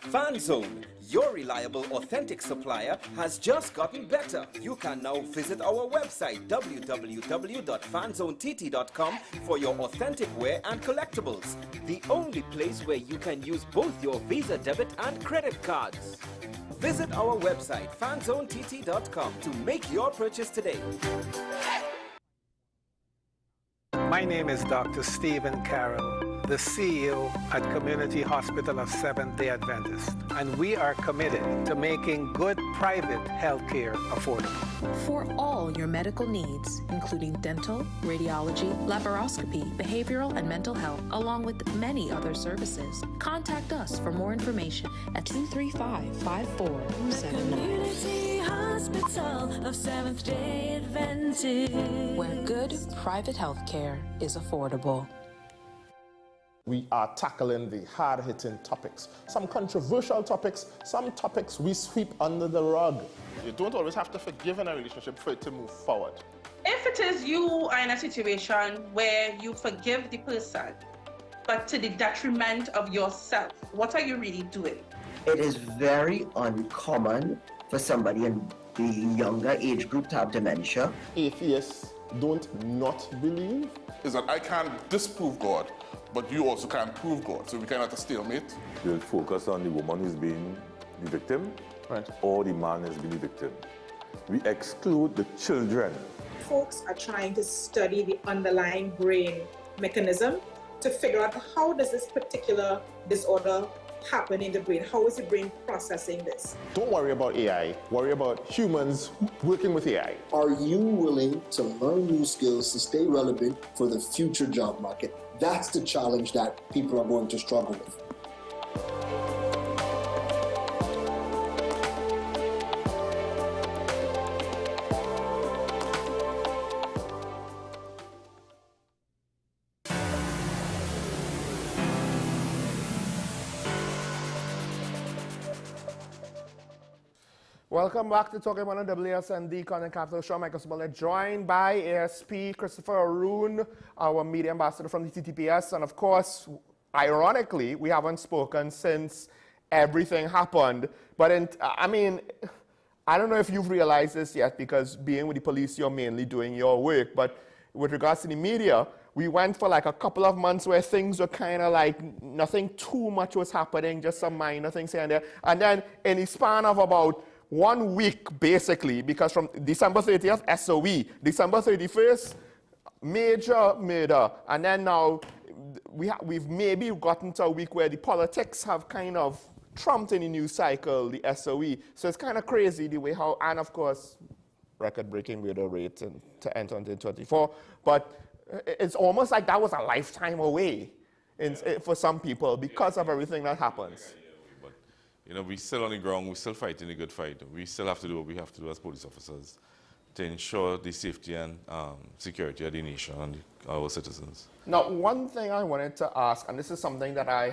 FanZone, your reliable, authentic supplier, has just gotten better. You can now visit our website www.fanzonett.com for your authentic wear and collectibles. The only place where you can use both your Visa debit and credit cards. Visit our website fanzonett.com to make your purchase today. My name is Dr. Stephen Carroll, the CEO at Community Hospital of Seventh-day Adventist, and we are committed to making good private health care affordable. For all your medical needs, including dental, radiology, laparoscopy, behavioral and mental health, along with many other services, contact us for more information at 235-5479. Community Hospital of Seventh-day Adventist, where good private health care is affordable. We are tackling the hard-hitting topics, some controversial topics, some topics we sweep under the rug. You don't always have to forgive in a relationship for it to move forward. If it is you are in a situation where you forgive the person, but to the detriment of yourself, what are you really doing? It is very uncommon for somebody in the younger age group to have dementia. Atheists don't not believe. Is that I can't disprove God, but you also can't prove God, so we kind of have a stalemate. You'll focus on the woman who's being the victim, right, or the man who's being the victim. We exclude the children. Folks are trying to study the underlying brain mechanism to figure out how does this particular disorder happen in the brain? How is the brain processing this? Don't worry about AI, worry about humans working with AI. Are you willing to learn new skills to stay relevant for the future job market? That's the challenge that people are going to struggle with. Welcome back to Talking About the WSND Content Capital Show. Michael Smollett, joined by ASP Christopher Arun, our media ambassador from the TTPS. And of course, ironically, we haven't spoken since everything happened. But I mean, I don't know if you've realized this yet, because being with the police, you're mainly doing your work. But with regards to the media, we went for like a couple of months where things were kind of like nothing too much was happening, just some minor things here and there. And then in the span of about 1 week, basically, because from December 30th, SOE, December 31st, major murder, and then now we've maybe gotten to a week where the politics have kind of trumped in the news cycle, the SOE. So it's kind of crazy the way how, and of course, record-breaking murder rate to enter into 2024. But it's almost like that was a lifetime away for some people because of everything that happens. You know, we're still on the ground, we're still fighting a good fight. We still have to do what we have to do as police officers to ensure the safety and security of the nation and our citizens. Now, one thing I wanted to ask, and this is something that I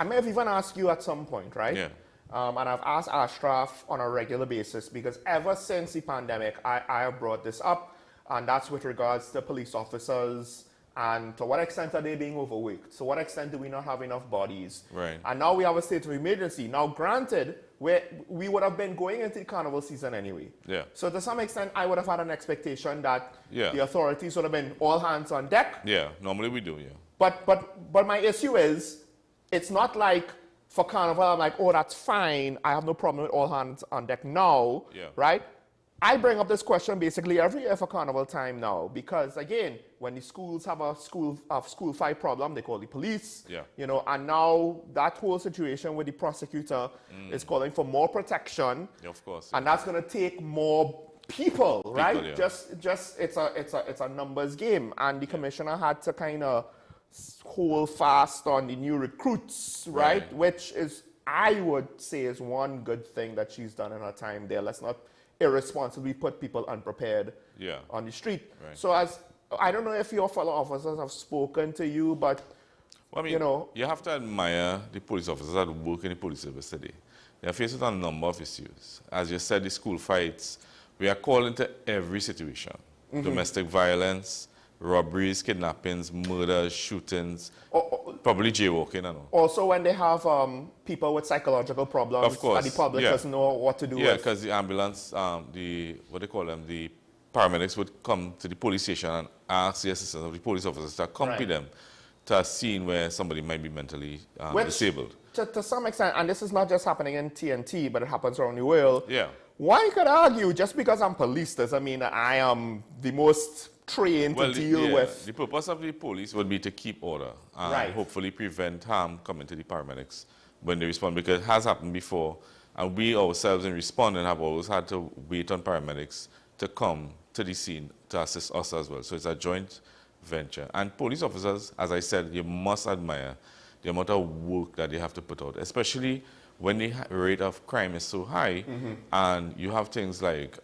may have even asked you at some point, right? Yeah. And I've asked Ashraf on a regular basis, because ever since the pandemic, I have brought this up, and that's with regards to police officers. And to what extent are they being overworked? To what extent do we not have enough bodies? Right. And now we have a state of emergency. Now, granted, we would have been going into the carnival season anyway. Yeah. So to some extent, I would have had an expectation that yeah, the authorities would have been all hands on deck. Yeah, normally we do, yeah. But my issue is, it's not like for carnival, I'm like, oh, that's fine. I have no problem with all hands on deck now, yeah, right? I bring up this question basically every year for carnival time now, because again, when the schools have a school fight problem, they call the police, yeah, you know, and now that whole situation with the prosecutor is calling for more protection. Yeah, of course. And that's going to take more people, right? Yeah. Just it's a numbers game, and the commissioner had to kind of hold fast on the new recruits, right? Which is, I would say, is one good thing that she's done in her time there. Let's not irresponsibly put people unprepared on the street. Right. So I don't know if your fellow officers have spoken to you, but well, I mean, you know, you have to admire the police officers that work in the police service today. They are faced with a number of issues. As you said, the school fights, we are called into every situation. Domestic violence, robberies, kidnappings, murders, shootings. Probably jaywalking and all. Also, when they have people with psychological problems, Of course, and the public doesn't know what to do Yeah, with. because the ambulance, what they call them, the paramedics would come to the police station and ask the assistance of the police officers to accompany them to a scene where somebody might be mentally disabled. To some extent, and this is not just happening in TNT, but it happens around the world. Yeah. One could argue, just because I'm police doesn't mean that I am the most trained to deal with. The purpose of the police would be to keep order and hopefully prevent harm coming to the paramedics when they respond, because it has happened before, and we ourselves in responding have always had to wait on paramedics to come to the scene to assist us as well. So it's a joint venture. And police officers, as I said, you must admire the amount of work that they have to put out, especially when the rate of crime is so high, and you have things like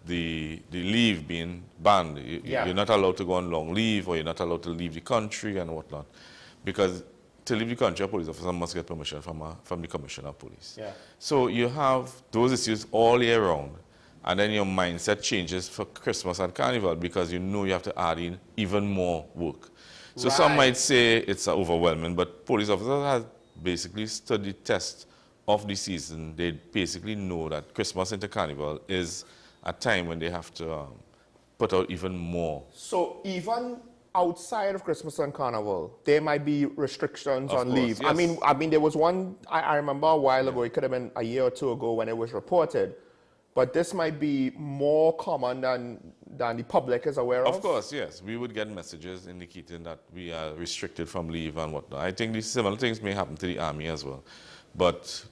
the leave being banned. You're not allowed to go on long leave, or you're not allowed to leave the country and whatnot. Because to leave the country, a police officer must get permission from the commissioner of police. So you have those issues all year round, and then your mindset changes for Christmas and Carnival, because you know you have to add in even more work. So some might say it's overwhelming, but police officers have basically stood the test of the season. They basically know that Christmas into Carnival is a time when they have to put out even more. So even outside of Christmas and Carnival, there might be restrictions on leave. Yes. I mean, there was one, I remember a while ago, it could have been a year or two ago when it was reported, but this might be more common than the public is aware of. Of course, yes. We would get messages indicating that we are restricted from leave and whatnot. I think these similar things may happen to the Army as well. But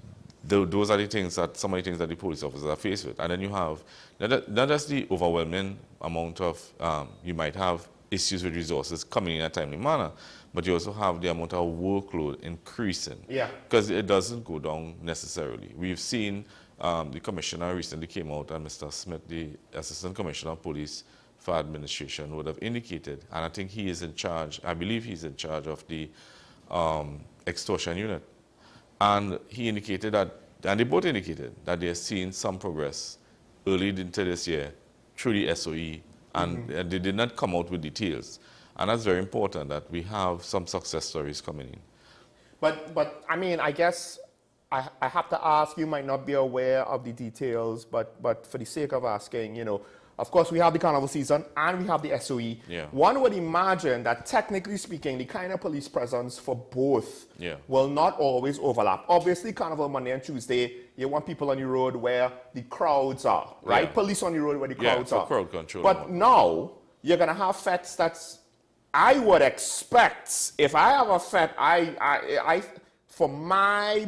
those are the things that, some of the things that the police officers are faced with. And then you have, not just the overwhelming amount of, you might have issues with resources coming in a timely manner, but you also have the amount of workload increasing. Because it doesn't go down necessarily. We've seen the commissioner recently came out, and Mr. Smith, the Assistant Commissioner of Police for Administration, would have indicated, and I think he is in charge, I believe he's in charge of the extortion unit. And he indicated that, and they both indicated that they are seeing some progress early into this year through the SOE, and they did not come out with details. And that's very important that we have some success stories coming in. But I mean, I guess I have to ask, you might not be aware of the details, but for the sake of asking, you know, of course we have the Carnival season and we have the SOE. One would imagine that technically speaking, the kind of police presence for both will not always overlap. Obviously, Carnival Monday and Tuesday, you want people on the road where the crowds are, right? Police on the road where the crowds are. Crowd control. But now, you're going to have fetes that's, I would expect, if I have a fete, for my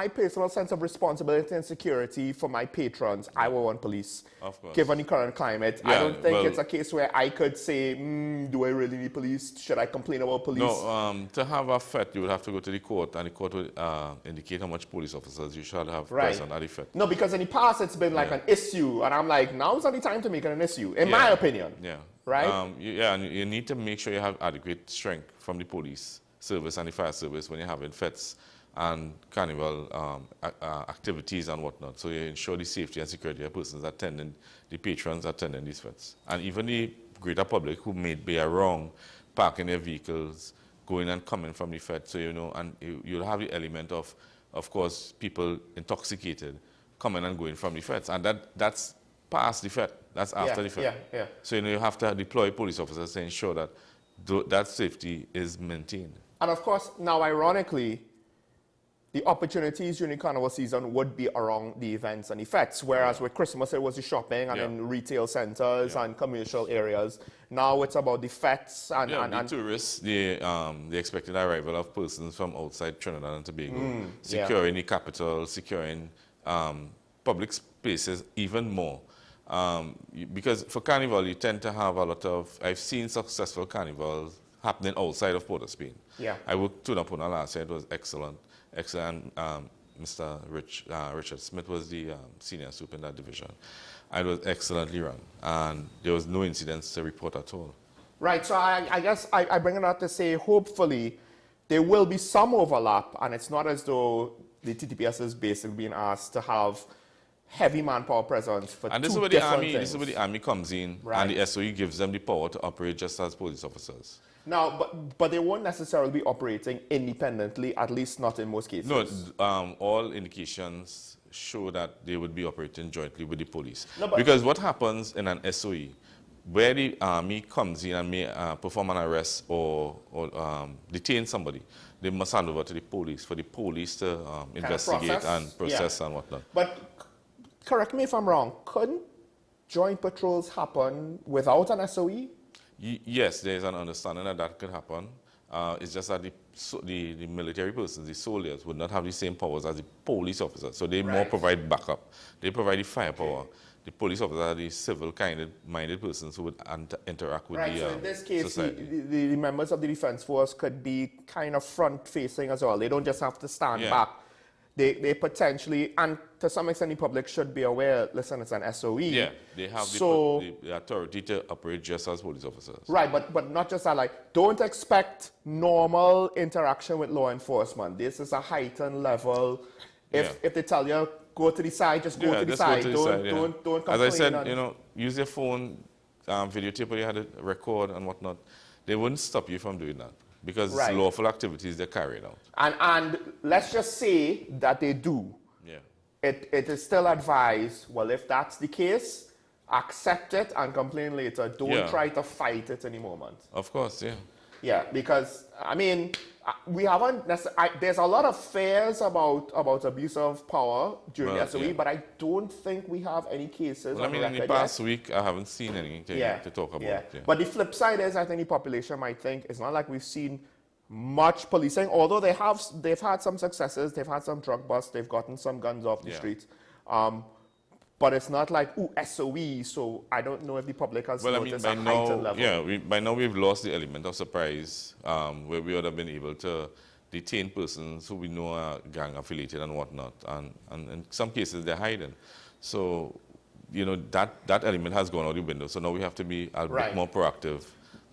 personal sense of responsibility and security for my patrons, I will want police. Of course. Given the current climate, I don't think it's a case where I could say, do I really need police? Should I complain about police? No, to have a fete, you would have to go to the court, and the court would indicate how much police officers you should have present at the fete. No, because in the past it's been like an issue, and I'm like, now's not the time to make it an issue, in my opinion. Right? And you need to make sure you have adequate strength from the police service and the fire service when you're having fetes and carnival activities and whatnot. So you ensure the safety and security of persons attending, the patrons attending these fetes. And even the greater public who may be around parking their vehicles, going and coming from the fete. So, you know, and you'll have the element of course, people intoxicated coming and going from the fetes. And that's past the fete. That's after the fete. So, you know, you have to deploy police officers to ensure that that safety is maintained. And of course, now ironically, the opportunities during the carnival season would be around the events and effects, whereas with Christmas it was the shopping and in retail centers and commercial areas. Now it's about the fetes and the tourists, the expected arrival of persons from outside Trinidad and Tobago, securing the capital, securing public spaces even more. Because for carnival, you tend to have a lot of, I've seen successful carnivals happening outside of Port of Spain. I worked to Napuna last year, it was excellent. Mr. Richard Smith was the senior soup in that division. And it was excellently run, and there was no incidents to report at all. Right, so I guess I bring it out to say, hopefully, there will be some overlap, and it's not as though the TTPS is basically being asked to have heavy manpower presence for and two this is where different the army, things. This is where the army comes in, and the SOE gives them the power to operate just as police officers. Now, but they won't necessarily be operating independently, at least not in most cases. No, all indications show that they would be operating jointly with the police. No, but because what happens in an SOE, where the army comes in and may perform an arrest or detain somebody, they must hand over to the police for the police to investigate and process and whatnot. But correct me if I'm wrong, couldn't joint patrols happen without an SOE? Yes, there's an understanding that that could happen. It's just that the military persons, the soldiers, would not have the same powers as the police officers. So they more provide backup. They provide the firepower. Okay. The police officers are the civil-minded persons who would interact with the so in this case, society. The members of the defense force could be kind of front-facing as well. They don't just have to stand back. They potentially, and to some extent the public should be aware, listen, it's an SOE. Yeah, they have the authority to operate just as police officers. Right, but not just that, like, don't expect normal interaction with law enforcement. This is a heightened level. If they tell you, go to the side, just go to the side. Don't complain. As I said, use your phone, videotape what you had to record and whatnot. They wouldn't stop you from doing that. Because it's lawful activities they're carrying out. And let's just say that they do. Yeah. It is still advised, well, if that's the case, accept it and complain later. Don't try to fight it any moment. Of course, yeah. Yeah, because, I mean, we haven't necessarily, there's a lot of fears about abuse of power during the SOE, but I don't think we have any cases. Well, I mean, in the past week, I haven't seen anything to talk about. Yeah. But the flip side is, I think the population might think it's not like we've seen much policing, although they've had some successes, they've had some drug busts, they've gotten some guns off the streets. But it's not like, ooh, SOE, so I don't know if the public has noticed a heightened level. Yeah, by now we've lost the element of surprise, where we would have been able to detain persons who we know are gang affiliated and whatnot, and in some cases they're hiding. So, that element has gone out the window, so now we have to be a bit more proactive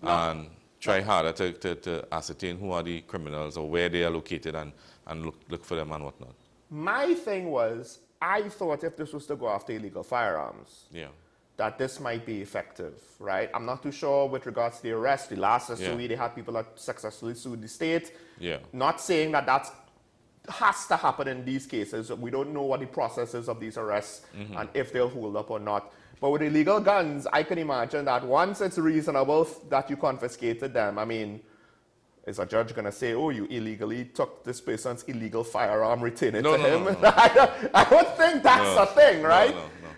and try harder to ascertain who are the criminals or where they are located and look for them and whatnot. My thing was, I thought if this was to go after illegal firearms, that this might be effective, right? I'm not too sure with regards to the arrest. The last SOE, they had people that successfully sued the state. Yeah. Not saying that has to happen in these cases. We don't know what the process is of these arrests and if they'll hold up or not. But with illegal guns, I can imagine that once it's reasonable that you confiscated them, I mean, is a judge going to say, oh, you illegally took this person's illegal firearm, return it to him? No. I don't think that's a thing, right?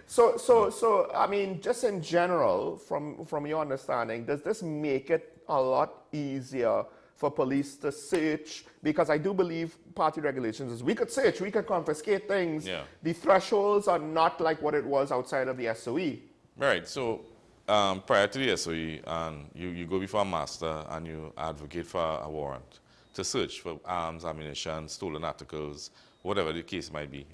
No. So, I mean, just in general, from your understanding, does this make it a lot easier for police to search? Because I do believe party regulations is we could search, we could confiscate things. Yeah. The thresholds are not like what it was outside of the SOE. Right, so prior to the SOE, you go before a master and you advocate for a warrant to search for arms, ammunition, stolen articles, whatever the case might be,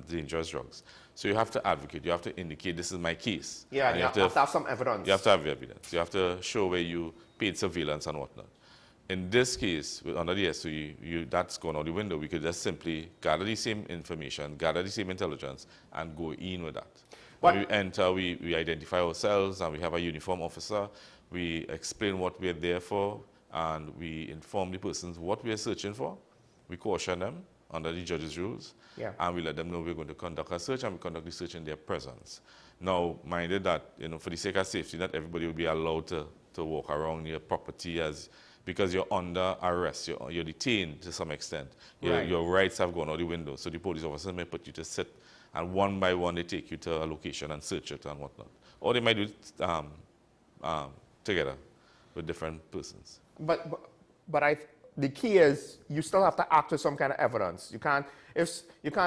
dangerous drugs. So you have to advocate. You have to indicate this is my case. Yeah, and you have to have some evidence. You have to have evidence. You have to show where you paid surveillance and whatnot. In this case, under the SOE, that's gone out the window. We could just simply gather the same information, gather the same intelligence, and go in with that. When we enter, we identify ourselves, and we have a uniform officer. We explain what we're there for, and we inform the persons what we're searching for. We caution them under the judge's rules, and we let them know we're going to conduct a search, and we conduct the search in their presence. Now, minded that, for the sake of safety, not everybody will be allowed to walk around your property because you're under arrest, you're detained to some extent. Your rights have gone out the window, so the police officers may put you to sit, and one by one they take you to a location and search it and whatnot. Or they might do it together with different persons. But the key is you still have to act with some kind of evidence. You can't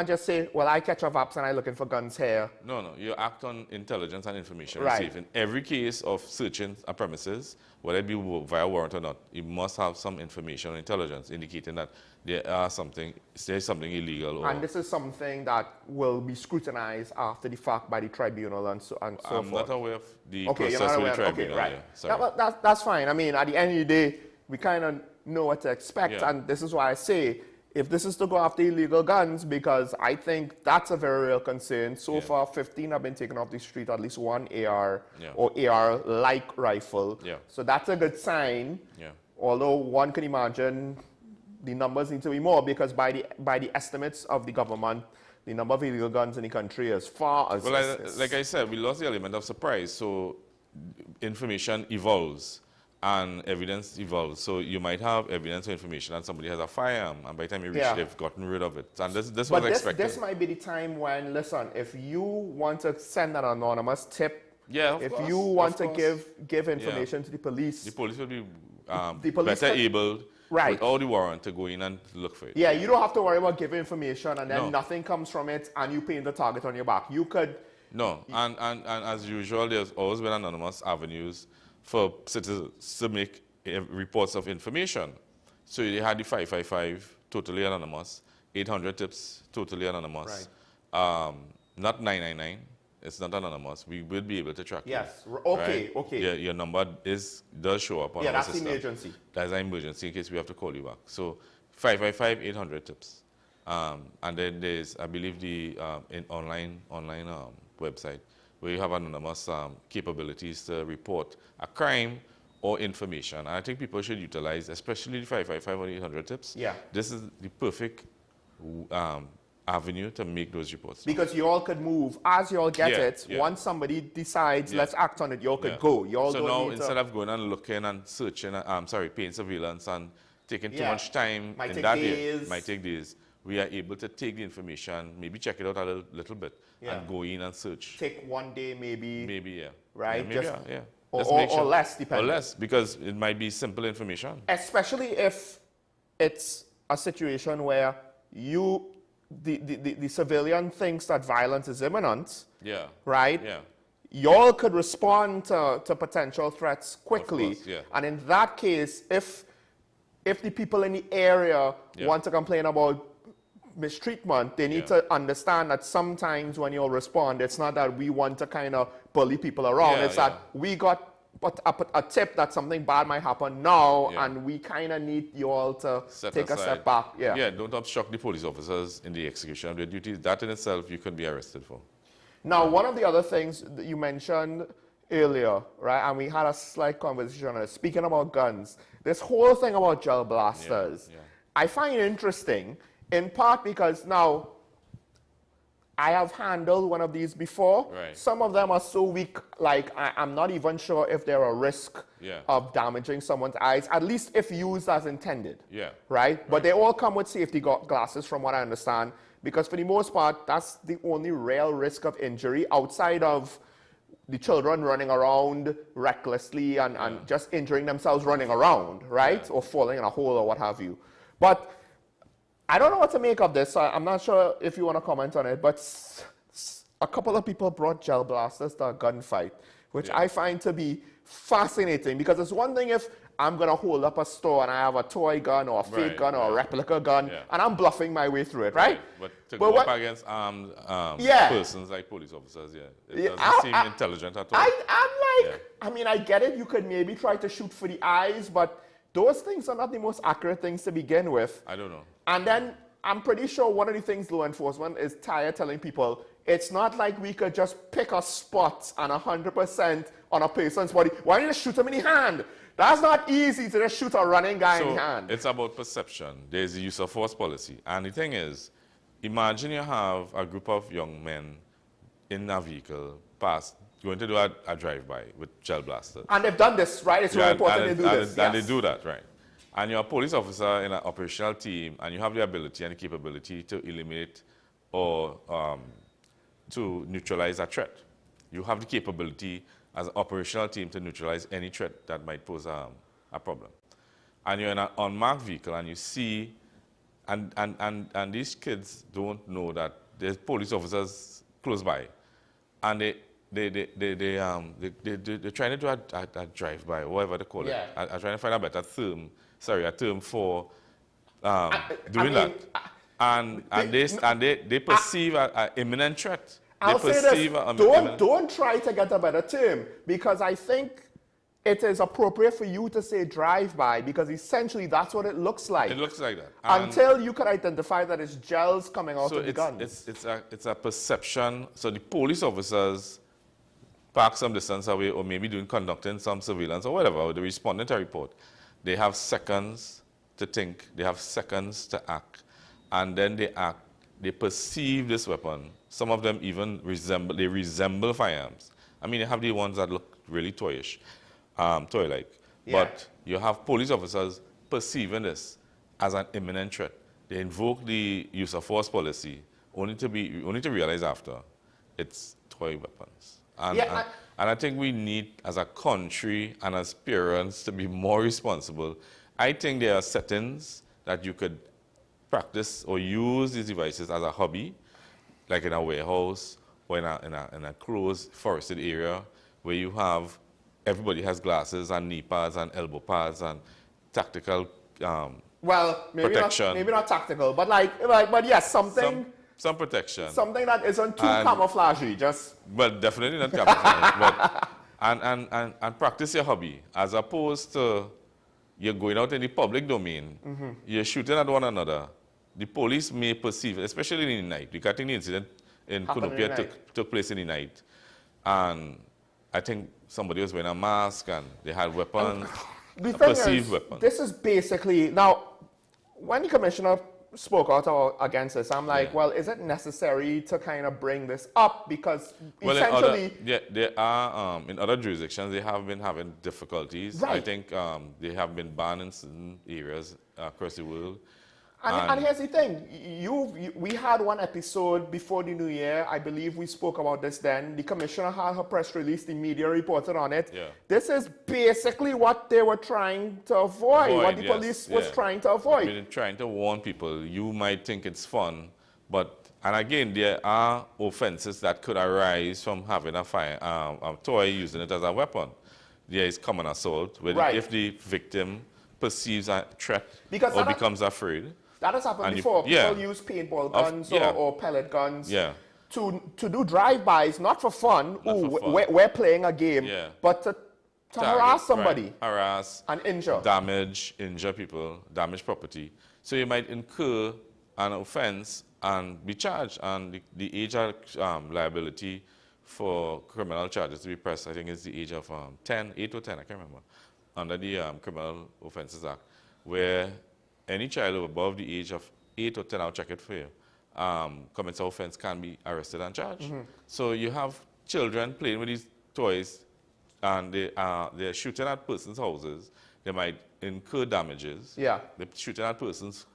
just say, well, I catch a vaps and I'm looking for guns here. No, you act on intelligence and information Right. received. In every case of searching a premises, whether it be via warrant or not, you must have some information or intelligence indicating that there's something illegal. And this is something that will be scrutinized after the fact by the tribunal and so forth. I'm not aware of the Okay, process you're not with aware. the tribunal. Okay, right. Sorry. That's fine. I mean, at the end of the day, we kind of know what to expect, and this is why I say if this is to go after illegal guns, because I think that's a very real concern. So far, 15 have been taken off the street, at least one AR or AR-like rifle. So that's a good sign. Although one can imagine the numbers need to be more, because by the estimates of the government, the number of illegal guns in the country is far as... Well, like I said, we lost the element of surprise. So information evolves and evidence evolves. So you might have evidence or information that somebody has a firearm, and by the time you reach it, they've gotten rid of it. And this was expected. But this might be the time when, listen, if you want to send an anonymous tip, if you want to give information to the police... The police will be better able, with all the warrant, to go in and look for it. Yeah, you don't have to worry about giving information and then nothing comes from it and you paint the target on your back. You could... No, and as usual, there's always been anonymous avenues for citizens to make reports of information. So they had the 555, totally anonymous, 800 tips, totally anonymous. Not 999, it's not anonymous. We will be able to track you. Okay. Yeah, your number does show up on our system. That's emergency. That's an emergency in case we have to call you back. So 555, 800 tips. And then there's, I believe, the online website where you have anonymous capabilities to report a crime or information. And I think people should utilize, especially the 555 or 800 tips. This is the perfect avenue to make those reports. Because you all could move as you all get it. Once somebody decides, let's act on it, you all could go. You all so now, instead of going and looking and searching, paying surveillance and taking too much time in that day, might take days. We are able to take the information, maybe check it out a little bit, and go in and search. Take one day, maybe. Maybe, Right? Yeah, or less, depending. Or less, because it might be simple information. Especially if it's a situation where the civilian thinks that violence is imminent. Right? Y'all could respond to potential threats quickly. Of course, and in that case, if the people in the area want to complain about mistreatment, they need to understand that sometimes when you'll respond, it's not that we want to kind of bully people around. It's that we got a tip that something bad might happen now, and we kind of need you all to take a step back. Don't obstruct the police officers in the execution of their duties. That in itself you could be arrested for. Now, one of the other things that you mentioned earlier, right, and we had a slight conversation on it, speaking about guns, this whole thing about gel blasters, I find interesting, in part because now I have handled one of these before. Some of them are so weak, like I'm not even sure if they're a risk of damaging someone's eyes, at least if used as intended. Right? But they all come with safety glasses, from what I understand, because for the most part, that's the only real risk of injury outside of the children running around recklessly and just injuring themselves running around, right? Or falling in a hole or what have you. But I don't know what to make of this. I'm not sure if you want to comment on it, but a couple of people brought gel blasters to a gunfight, which I find to be fascinating, because it's one thing if I'm going to hold up a store and I have a toy gun or a fake gun or a replica gun, and I'm bluffing my way through it, right? But to go up against armed persons like police officers, it doesn't seem intelligent at all. I'm like, I mean, I get it. You could maybe try to shoot for the eyes, but those things are not the most accurate things to begin with. I don't know. And then I'm pretty sure one of the things law enforcement is tired telling people, it's not like we could just pick a spot and 100% on a person's body. Why don't you just shoot him in the hand? That's not easy to just shoot a running guy in the hand. It's about perception. There's the use of force policy. And the thing is, imagine you have a group of young men in a vehicle going to do a drive-by with gel blasters. And they've done this, right? It's really important they do this. And they do that, right? And you're a police officer in an operational team, and you have the ability and the capability to eliminate or to neutralize a threat. You have the capability as an operational team to neutralize any threat that might pose a problem. And you're in an unmarked vehicle, and you see, and these kids don't know that there's police officers close by, and they're trying to do a drive-by, whatever they call it. I'm trying to find a better term. Sorry, a term for doing that. And they perceive an imminent threat. I'll say this, don't try to get a better term, because I think it is appropriate for you to say drive-by because essentially that's what it looks like. It looks like that. Until you can identify that it's gels coming out so of the gun. It's a perception. So the police officers park some distance away or maybe conducting some surveillance or whatever, or they responding to a report. They have seconds to think. They have seconds to act. And then they act. They perceive this weapon. Some of them even resemble firearms. I mean, you have the ones that look really toyish. Toy-like. Yeah. But you have police officers perceiving this as an imminent threat. They invoke the use of force policy only to realize after it's toy weapons. And I think we need, as a country and as parents, to be more responsible. I think there are settings that you could practice or use these devices as a hobby, like in a warehouse or in a closed forested area where you have everybody has glasses and knee pads and elbow pads and tactical protection. Maybe not tactical, but but yes, something. Some protection. Something that isn't too camouflagey, just. Well, definitely not camouflage. and practice your hobby as opposed to you're going out in the public domain. Mm-hmm. You're shooting at one another. The police may perceive, especially in the night. Because I think the incident in Cunupia took place in the night, and I think somebody was wearing a mask and they had weapons, perceived weapons. This is basically, now, when the commissioner spoke out against this, I'm like, well, is it necessary to kind of bring this up? Because essentially... there are, in other jurisdictions, they have been having difficulties. Right. I think they have been banned in certain areas across the world. And here's the thing, we had one episode before the new year, I believe we spoke about this then. The commissioner had her press release, the media reported on it. Yeah. This is basically what they were trying to avoid, what the police was trying to avoid. I mean, trying to warn people, you might think it's fun, but, and again, there are offenses that could arise from having a toy, using it as a weapon. There is common assault, where if the victim perceives a threat or becomes afraid. That has happened before. People use paintball guns or pellet guns to do drive-bys, not for fun. We're playing a game, but to harass somebody. Right. Harass. And injure. Injure people, damage property. So you might incur an offense and be charged. And the age of liability for criminal charges to be pressed, I think, is the age of 8 or 10, I can't remember, under the Criminal Offences Act, where any child above the age of 8 or 10, I'll check it for you, commits an offense can be arrested and charged. Mm-hmm. So you have children playing with these toys and they're shooting at persons' houses. They might incur damages. Yeah. They're shooting at persons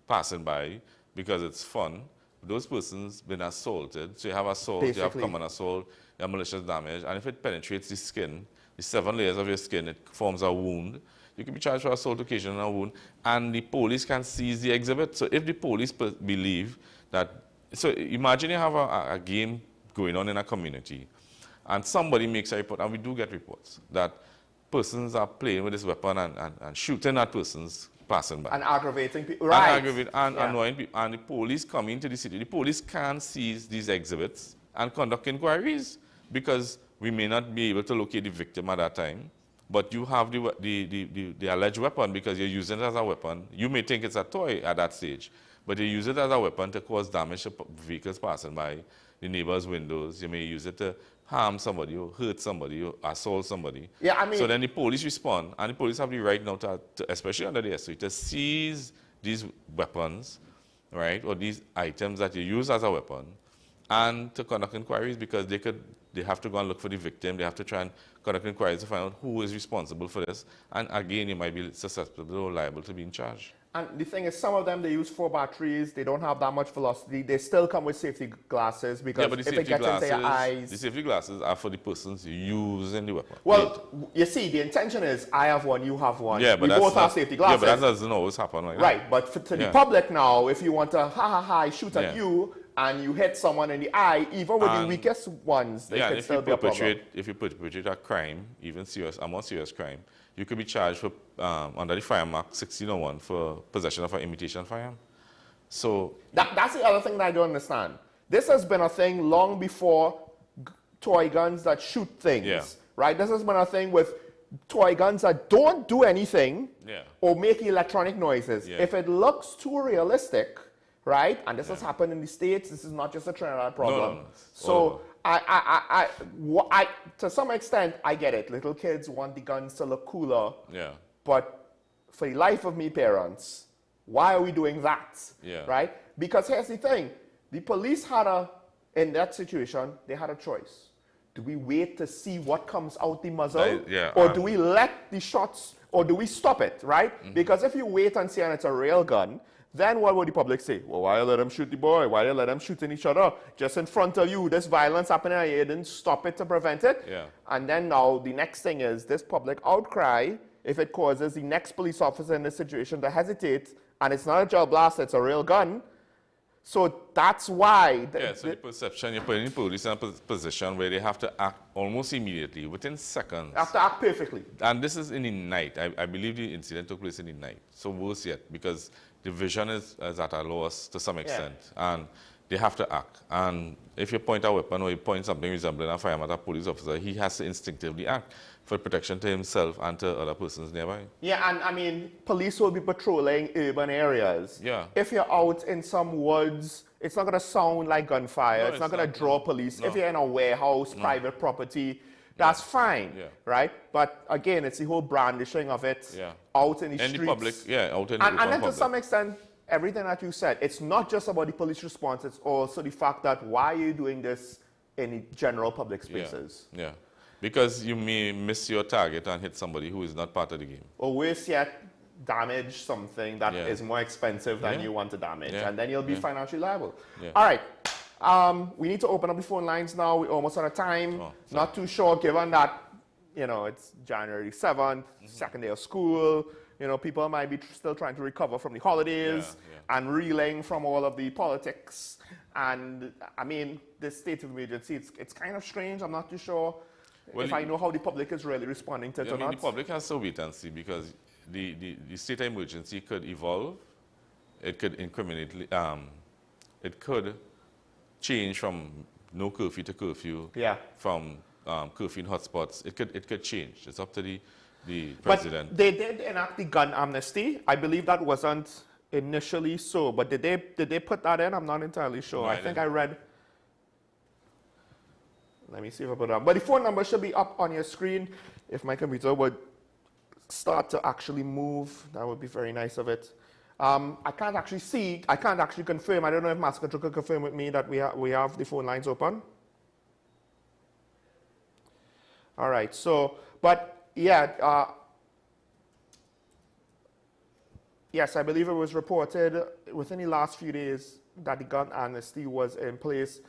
passing by because it's fun. Those persons been assaulted. So you have assault, you have common assault, you have malicious damage. And if it penetrates the skin, the 7 layers of your skin, it forms a wound. You can be charged for assault, occasional a wound, and the police can seize the exhibit. So if the police believe that, so imagine you have a game going on in a community, and somebody makes a report, and we do get reports, that persons are playing with this weapon and shooting at persons passing by. And aggravating people. Right. And annoying people. And the police come into the city. The police can seize these exhibits and conduct inquiries, because we may not be able to locate the victim at that time. But you have the alleged weapon because you're using it as a weapon. You may think it's a toy at that stage, but you use it as a weapon to cause damage to vehicles passing by, the neighbor's windows. You may use it to harm somebody or hurt somebody or assault somebody. Yeah, I mean, so then the police respond, and the police have the right now to especially under the SOE, to seize these weapons, right, or these items that you use as a weapon, and to conduct inquiries, because they have to go and look for the victim. They have to try and conduct inquiries to find out who is responsible for this. And again, you might be susceptible or liable to being charged. And the thing is, some of them, they use 4 batteries. They don't have that much velocity. They still come with safety glasses, because if it gets into your eyes... The safety glasses are for the persons using the weapon. Well, you see, the intention is, I have one, you have one. Yeah, but we both have safety glasses. Yeah, but that doesn't always happen like that. Right, but to the public now, if you want to I shoot at you, and you hit someone in the eye, even with the weakest ones, they could still be a problem. If you perpetrate a crime, even a more serious crime, you could be charged for, under the Firearm Act 1601, for possession of an imitation firearm. So that's the other thing that I don't understand. This has been a thing long before toy guns that shoot things, right? This has been a thing with toy guns that don't do anything Yeah. or make electronic noises. Yeah. If it looks too realistic, right? And this has happened in the States. This is not just a Trinidad problem. No. So to some extent, I get it. Little kids want the guns to look cooler. Yeah. But for the life of me, parents, why are we doing that? Yeah. Right? Because here's the thing. The police in that situation, they had a choice. Do we wait to see what comes out the muzzle? Or do we let the shots, or do we stop it, right? Mm-hmm. Because if you wait and see and it's a real gun, then what would the public say? Well, why you let them shoot the boy? Why you let them shooting each other? Just in front of you, this violence happening, and you didn't stop it to prevent it? Yeah. And then now the next thing is this public outcry, if it causes the next police officer in this situation to hesitate, and it's not a gel blast, it's a real gun. So that's why. So the perception, you're putting the police in a position where they have to act almost immediately, within seconds. Have to act perfectly. And this is in the night. I believe the incident took place in the night. So worse yet, because the vision is at a loss to some extent. And they have to act. And if you point a weapon or you point something resembling a firearm at a police officer, he has to instinctively act for protection to himself and to other persons nearby. Yeah, and I mean, police will be patrolling urban areas. Yeah. If you're out in some woods, it's not going to sound like gunfire. No, it's not going to draw police. No. If you're in a warehouse, private property, that's fine, right? But again, it's the whole brandishing of it out in the streets. In the public, out in the and then public. To some extent, everything that you said, it's not just about the police response, it's also the fact that why are you doing this in the general public spaces? Yeah. Because you may miss your target and hit somebody who is not part of the game. Or worse yet, damage something that is more expensive than you want to damage. And then you'll be financially liable. All right. We need to open up the phone lines now. We're almost out of time. Not too sure, given that, it's January 7th, second day of school. People might be still trying to recover from the holidays and reeling from all of the politics. And, I mean, this state of emergency, it's kind of strange. I'm not too sure if I know how the public is really responding to it or not. The public has to wait and see, because the state of emergency could evolve. It could incriminate. It could change from no curfew to curfew. From curfew in hotspots. It could change. It's up to the president. But they did enact the gun amnesty. I believe that wasn't initially so, but did they put that in? I'm not entirely sure. No, I think I read. Let me see if I put it up. But the phone number should be up on your screen. If my computer would start to actually move, that would be very nice of it. I can't actually confirm. I don't know if Master Control could confirm with me that we have the phone lines open. All right. So, but yeah, yes, I believe it was reported within the last few days that the gun amnesty was in place.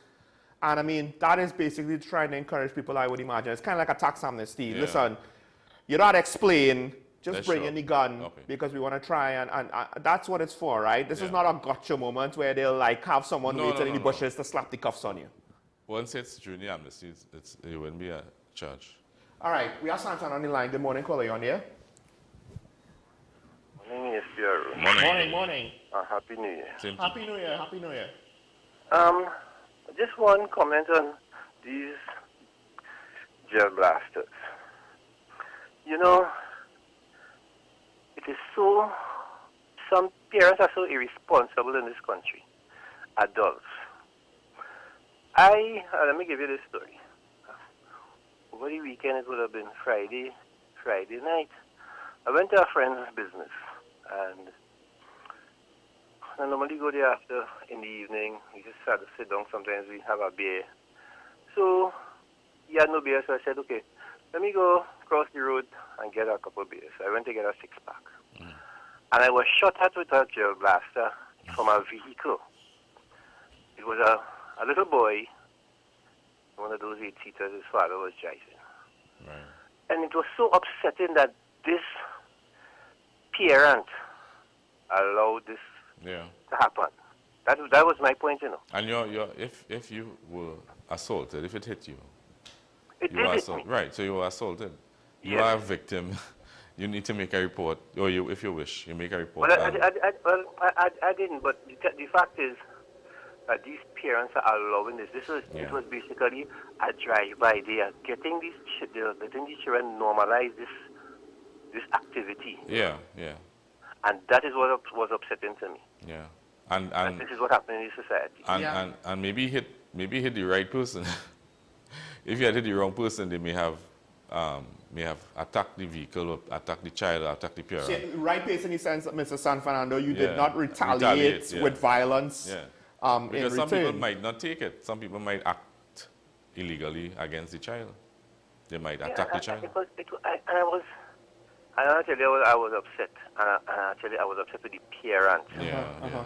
And I mean, that is basically trying to encourage people, I would imagine. It's kind of like a tax amnesty. Listen, you don't explain, just bring in the gun because we want to try and that's what it's for, right? This is not a gotcha moment where they'll like have someone waiting in the bushes to slap the cuffs on you. Once it's during the amnesty, it wouldn't be a charge. All right, we have Santan on the line. Good morning, caller, you on here? Morning, yes, Pierre. Morning. Happy New Year. Happy New Year, Happy New Year. Just one comment on these gel blasters. It is some parents are so irresponsible in this country. Adults. Let me give you this story. Over the weekend, it would have been Friday night. I went to a friend's business, and I normally go there after in the evening. We just had to sit down. Sometimes we have a beer. So he had no beer, so I said, okay, let me go across the road and get a couple of beers. So I went to get a 6-pack. And I was shot at with a gel blaster from a vehicle. It was a little boy, one of those 8-seaters his father was driving. Right. And it was so upsetting that this parent allowed this to happen. That was my point, And if you were assaulted, if it hit you, it were assaulted. Right, so you were assaulted. You are a victim. You need to make a report, or if you wish, you make a report. Well, I didn't, but the fact is that these parents are allowing this. This was basically a drive-by. They are letting these children normalize this this activity. Yeah, yeah. And that is what was upsetting to me. Yeah. And this is what happened in society. And maybe hit the right person. If you had hit the wrong person, they may have attacked the vehicle, or attacked the child, or attacked the parent. See, right person in the sense that Mr. San Fernando, you did not retaliate with violence. Yeah. Because some people might not take it. Some people might act illegally against the child. They might attack the child. I was upset. And actually, I was upset with the parent. Yeah.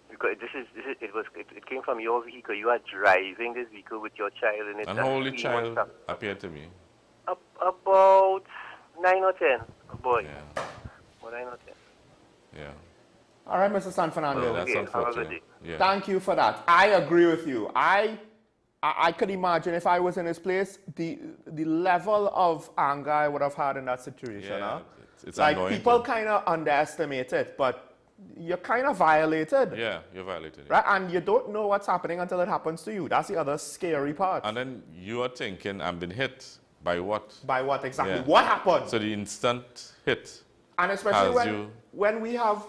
Because it came from your vehicle. You are driving this vehicle with your child in it. And how old the child appeared to be? About 9 or 10, boy. Yeah. About 9 or 10. Yeah. All right, Mr. San Fernando. That's unfortunate. Yeah. Thank you for that. I agree with you. I could imagine if I was in his place, the level of anger I would have had in that situation. Yeah, it's like annoying. People kind of underestimate it, but you're kind of violated. Yeah, you're violated. Right? And you don't know what's happening until it happens to you. That's the other scary part. And then you are thinking, I'm being hit by what? By what exactly? Yeah. What happened? So the instant hit. And especially when we have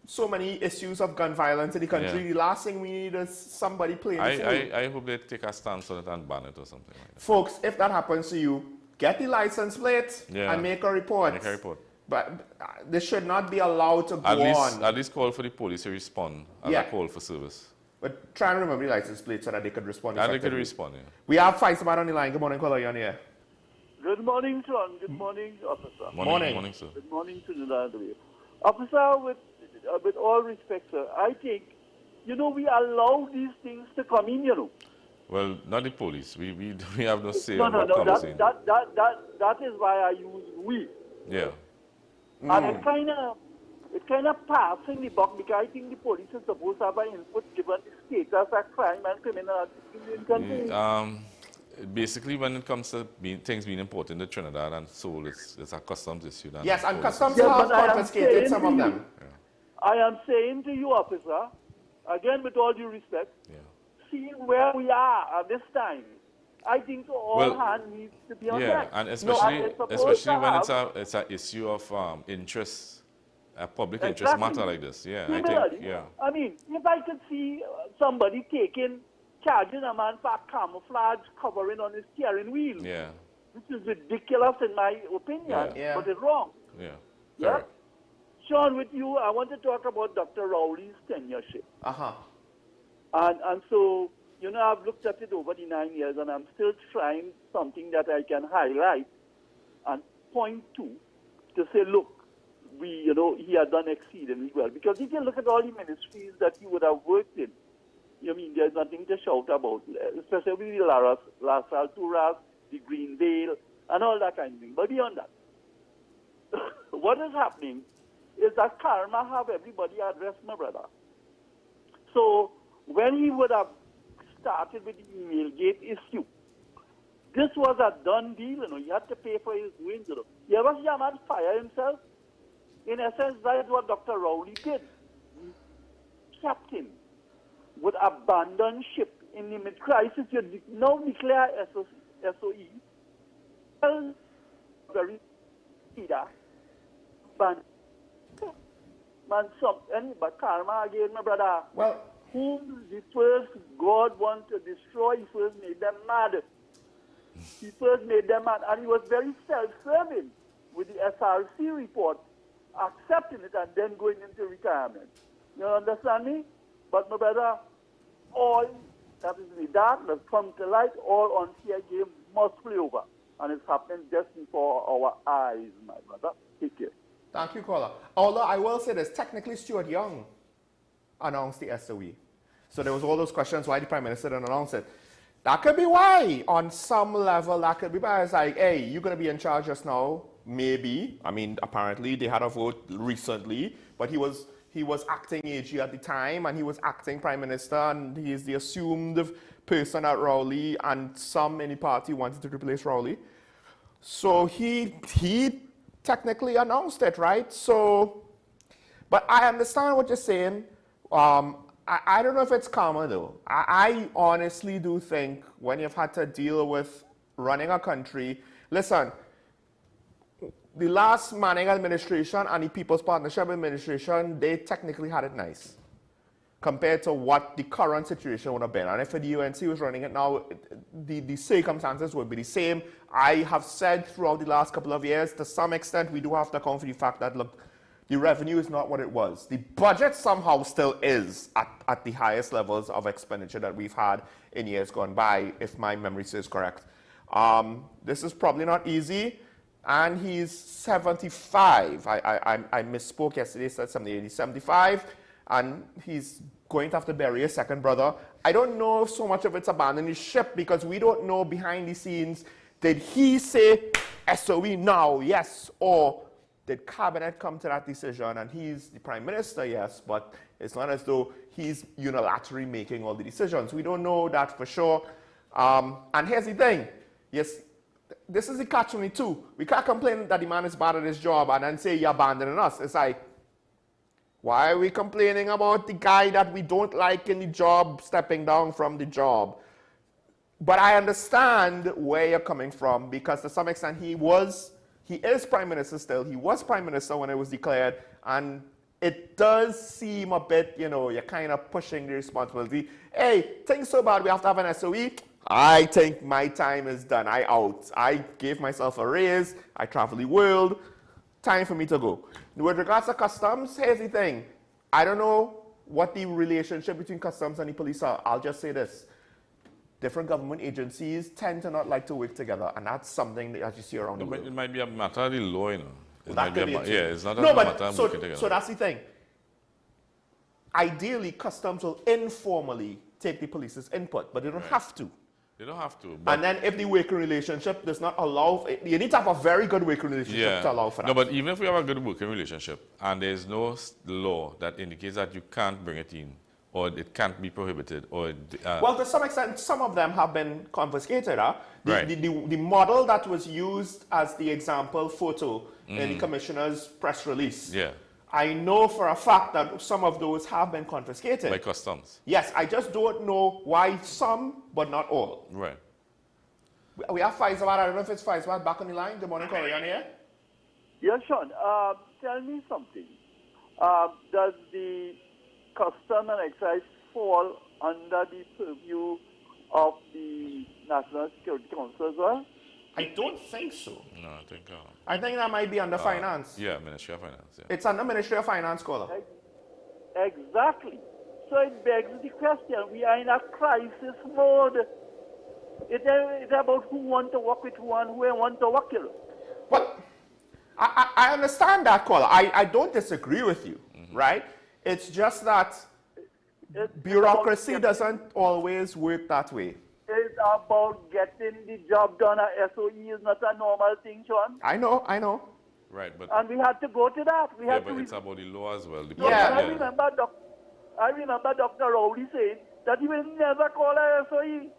so many issues of gun violence in the country, the last thing we need is somebody playing the fool. I hope they take a stance on it and ban it or something like that. Folks, if that happens to you, get the license plate and make a report. Make a report. But they should not be allowed to go on. At least call for the police to respond as a call for service. But try and remember the license plate so that they could respond And they effectively. could respond, yeah. We have Faisal on the line. Good morning, caller. You're on the air. Good morning, Sean. Good morning, officer. Morning, sir. Good morning to the officer. With all respect, sir, I think, we allow these things to come in, Well, not the police. We have no say No, on what comes in. That is why I use we. Yeah. And it kind of passing the buck because I think the police is supposed to have an input given the status of crime and criminality in the country. Basically, when it comes to things being imported into Trinidad and sold, it's a customs issue. Yes, and customs have confiscated some of them. I am saying to you, officer, again with all due respect, seeing where we are at this time, I think all hands needs to be on deck. And especially when it's an issue of interest, a public interest matter like this. Yeah, I mean, if I could see somebody charging a man for camouflage covering on his steering wheel, which is ridiculous in my opinion, but it's wrong. Yeah. Sean, with you, I want to talk about Dr. Rowley's tenureship. And so, I've looked at it over the 9 years, and I'm still trying something that I can highlight and point to say, look, he had done exceedingly well. Because if you look at all the ministries that he would have worked in, there's nothing to shout about, especially the La Salturas, the Greenvale, and all that kind of thing. But beyond that, what is happening is that karma have everybody address my brother. So when he would have started with the email gate issue, this was a done deal, He had to pay for his doings, You ever see a man fire himself? In essence, that is what Dr. Rowley did. Captain would abandon ship in the mid-crisis. You now declare SOE. Well, very leader. But karma again, my brother. Well, whom the first God wanted to destroy, he first made them mad. He first made them mad, and he was very self-serving with the SRC report, accepting it and then going into retirement. You understand me? But my brother, all that is in the darkness come to light, all on fair game must play over. And it's happening just before our eyes, my brother. Take care. Thank you, caller. Although I will say this, technically Stuart Young announced the SOE. So there was all those questions why the Prime Minister didn't announce it. That could be why. On some level, that could be why. It's like, hey, you're going to be in charge just now? Maybe. I mean, apparently they had a vote recently, but he was acting AG at the time, and he was acting Prime Minister, and he is the assumed person at Rowley, and some in the party wanted to replace Rowley. So he technically announced it, right? So, but I understand what you're saying. I don't know if it's karma, though. I honestly do think when you've had to deal with running a country, listen, the last Manning administration and the People's Partnership administration, they technically had it nice compared to what the current situation would have been. And if the UNC was running it now, the circumstances would be the same. I have said throughout the last couple of years, to some extent, we do have to account for the fact that, look, the revenue is not what it was. The budget somehow still is at the highest levels of expenditure that we've had in years gone by, if my memory serves correct. This is probably not easy. And he's 75. I misspoke yesterday, said 78. He's 75, and he's going to have to bury his second brother. I don't know if so much of it's abandoning ship, because we don't know behind the scenes, did he say SOE now, yes, or did cabinet come to that decision? And he's the prime minister, yes, but it's not as though he's unilaterally making all the decisions. We don't know that for sure. And here's the thing, yes, this is the catch-22. We can't complain that the man is bad at his job and then say you're abandoning us. It's like, why are we complaining about the guy that we don't like in the job stepping down from the job? But I understand where you're coming from, because to some extent he is prime minister still. He was prime minister when it was declared, and it does seem a bit, you know, you're kind of pushing the responsibility. Hey, things so bad we have to have an SOE. I think my time is done. I out. I gave myself a raise. I travel the world. Time for me to go. With regards to customs, here's the thing. I don't know what the relationship between customs and the police are. I'll just say this. Different government agencies tend to not like to work together, and that's something that you see around the world. It might be a matter of the law, you know. It might be it's not a no, matter of working together. So that's the thing. Ideally, customs will informally take the police's input, but they don't have to. They don't have to. And then if the working relationship does not allow, you need to have a very good working relationship to allow for that. No, but even if we have a good working relationship and there's no law that indicates that you can't bring it in, or it can't be prohibited, or... well, to some extent, some of them have been confiscated. The model that was used as the example photo in the commissioner's press release, I know for a fact that some of those have been confiscated. By customs? Yes, I just don't know why some, but not all. Right. We have Faisal. I don't know if it's Faisal back on the line. Good morning, caller. You on here? Yes, Sean. Tell me something. Does the custom and excise fall under the purview of the National Security Council as well? I don't think so. No, I think that might be under finance. Yeah, Ministry of Finance. Yeah. It's under Ministry of Finance, caller. Exactly. So it begs the question. We are in a crisis mode. It's about who wants to work with who and who wants to work with. Well, I understand that, caller. I don't disagree with you, right? It's just that bureaucracy doesn't always work that way. It's about getting the job done. A SOE is not a normal thing, Sean. I know. Right, but... And we had to go to that. But it's about the law as well. I remember Dr. Rowley saying that he will never call a SOE.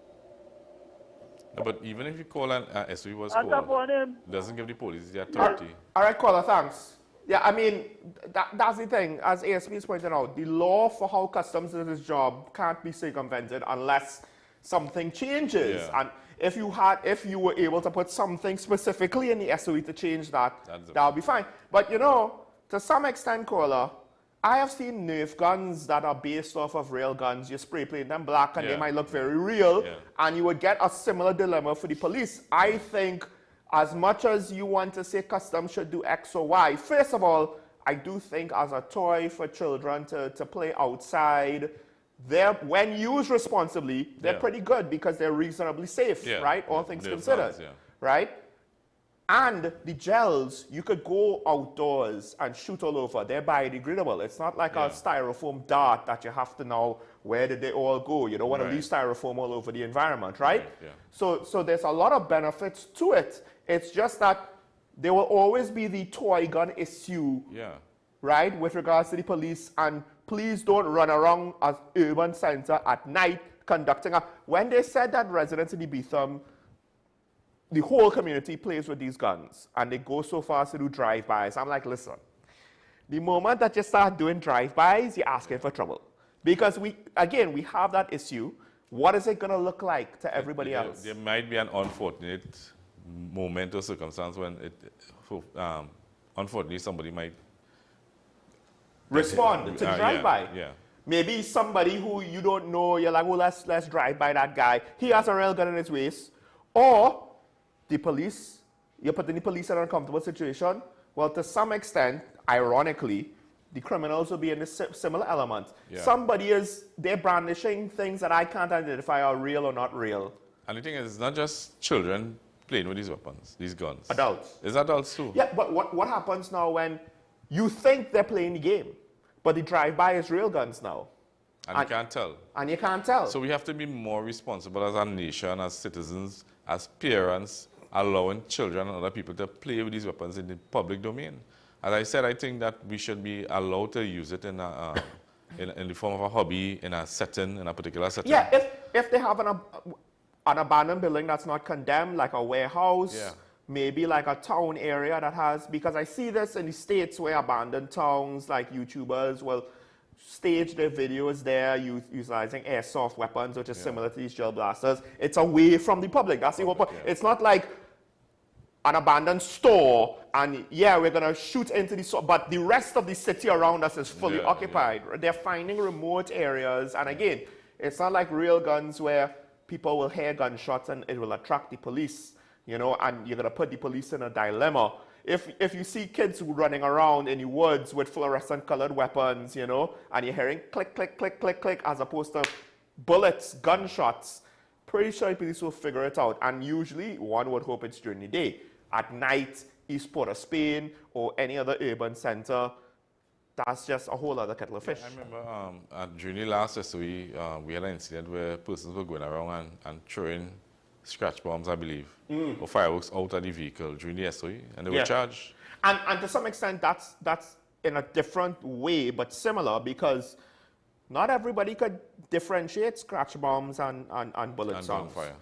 No, but even if you call an SOE was called, it doesn't give the police the authority. All right, caller, thanks. Yeah, I mean, that's the thing. As ASP is pointing out, the law for how customs does its job can't be circumvented unless something changes. Yeah. And if you were able to put something specifically in the SOE to change that, that would be fine. But you know, to some extent, caller, I have seen Nerf guns that are based off of real guns. You spray paint them black and they might look very real, and you would get a similar dilemma for the police. I think as much as you want to say customs should do X or Y, first of all, I do think as a toy for children to play outside, when used responsibly, they're pretty good because they're reasonably safe, right? All things considered, right? And the gels, you could go outdoors and shoot all over. They're biodegradable. It's not like a styrofoam dart that you have to know where did they all go. You don't want to leave styrofoam all over the environment, right? So there's a lot of benefits to it. It's just that there will always be the toy gun issue, right, with regards to the police. And please don't run around as urban center at night conducting when they said that residents in the Betham, the whole community plays with these guns, and they go so far as to do drive-bys. I'm like, listen, the moment that you start doing drive-bys, you're asking for trouble. Because we have that issue. What is it going to look like to everybody else? There might be an unfortunate moment or circumstance when unfortunately somebody might respond to the drive-by. Yeah. Maybe somebody who you don't know, you're like, well, let's drive by that guy. He has a real gun in his waist. Or the police, you're putting the police in an uncomfortable situation. Well, to some extent, ironically, the criminals will be in a similar element. Yeah. They're brandishing things that I can't identify are real or not real. And the thing is, it's not just children playing with these weapons, these guns. Adults. It's adults too. Yeah, but what happens now when you think they're playing the game, but the drive-by is real guns now? And you can't tell. And you can't tell. So we have to be more responsible as a nation, as citizens, as parents, allowing children and other people to play with these weapons in the public domain. As I said, I think that we should be allowed to use it in the form of a hobby, in a setting, in a particular setting. Yeah, if they have an abandoned building that's not condemned, like a warehouse, maybe like a town area that has, because I see this in the States where abandoned towns, like YouTubers will stage their videos there utilizing airsoft weapons, which is similar to these gel blasters. It's away from the public. That's the whole point. It's not like an abandoned store and we're going to shoot into the store, but the rest of the city around us is fully occupied. They're finding remote areas, and again, it's not like real guns where people will hear gunshots and it will attract the police, you know, and you're going to put the police in a dilemma. If you see kids running around in the woods with fluorescent colored weapons, you know, and you're hearing click, click, click, click, click, as opposed to bullets, gunshots, pretty sure the police will figure it out. And usually, one would hope it's during the day. At night, East Port of Spain or any other urban center, that's just a whole other kettle of fish. I remember during the last SOE, we had an incident where persons were going around and throwing scratch bombs, I believe, or fireworks out of the vehicle during the SOE, and they were charged. And to some extent, that's in a different way, but similar, because not everybody could differentiate scratch bombs and bullet sounds. Gunfire.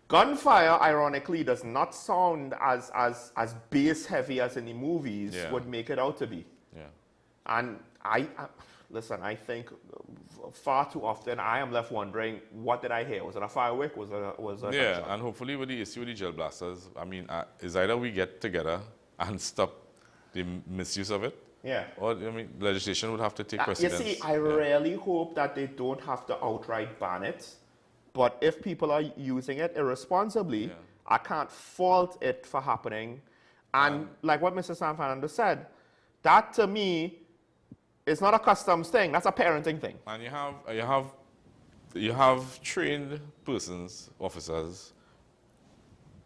Gunfire, ironically, does not sound as bass heavy as in the movies would make it out to be. Yeah. And listen, I think far too often I am left wondering, what did I hear? Was it a firework? Was it a gunshot? And hopefully with the issue with the gel blasters, I mean, is either we get together and stop the misuse of it, or I mean, legislation would have to take precedence. You see, I really hope that they don't have to outright ban it, but if people are using it irresponsibly, I can't fault it for happening. And like what Mr. San Fernando said, that to me, it's not a customs thing. That's a parenting thing. And you have trained persons, officers,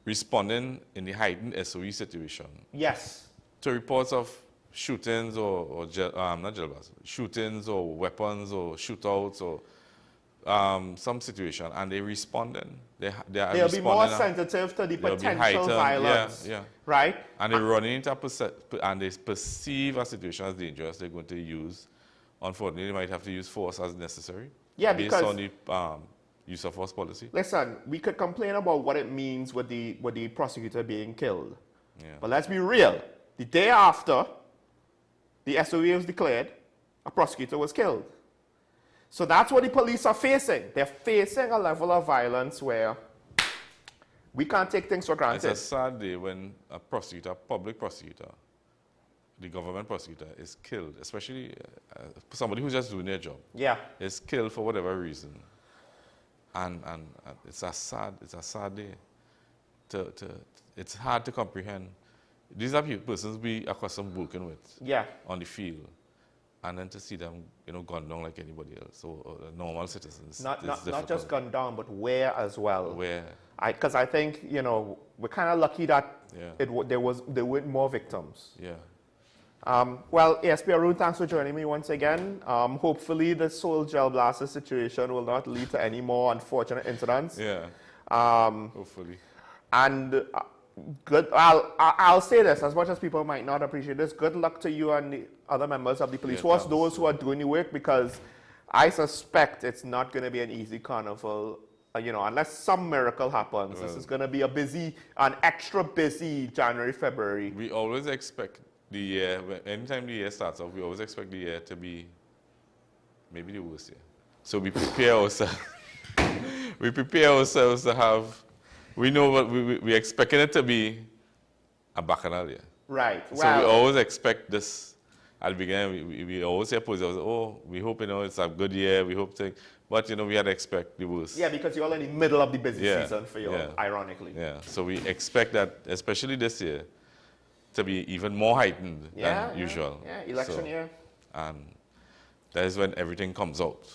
responding in the heightened SOE situation. Yes. To reports of shootings not gel blasters, shootings or weapons or shootouts or some situation, and they responding. They'll be more sensitive to the potential violence, right? And they run into and they perceive a situation as dangerous. They're going to use, unfortunately, they might have to use force as necessary. Yeah, based because on the use of force policy. Listen, we could complain about what it means with the prosecutor being killed, but let's be real. The day after the SOE was declared, a prosecutor was killed. So that's what the police are facing. They're facing a level of violence where we can't take things for granted. It's a sad day when a prosecutor, public prosecutor, the government prosecutor is killed, especially somebody who's just doing their job. Yeah. Is killed for whatever reason. And it's a sad day. It's hard to comprehend. These are persons we are accustomed working with on the field. And then to see them, gunned down like anybody else, or normal citizens. Not just gunned down, but where as well. Where? Because I think, we're kind of lucky that there weren't more victims. Yeah. Well, ASP Arun, thanks for joining me once again. Hopefully this whole gel blaster situation will not lead to any more unfortunate incidents. Yeah. Hopefully. And good. I'll say this, as much as people might not appreciate this, good luck to you and the other members of the police force, those who are doing the work, because I suspect it's not going to be an easy carnival, unless some miracle happens. This is going to be an extra busy January, February. We always expect the year, anytime the year starts off, we always expect the year to be maybe the worst year. So we prepare ourselves. We prepare ourselves to have we know what we expecting it to be a bacchanal year. Right. So we always expect this at the beginning. We always say, oh, we hope, it's a good year. We hope to, but, we had to expect the worst. Yeah, because you're all in the middle of the busy season for you, ironically. Yeah, so we expect that, especially this year, to be even more heightened than usual. Yeah, election year. And that is when everything comes out.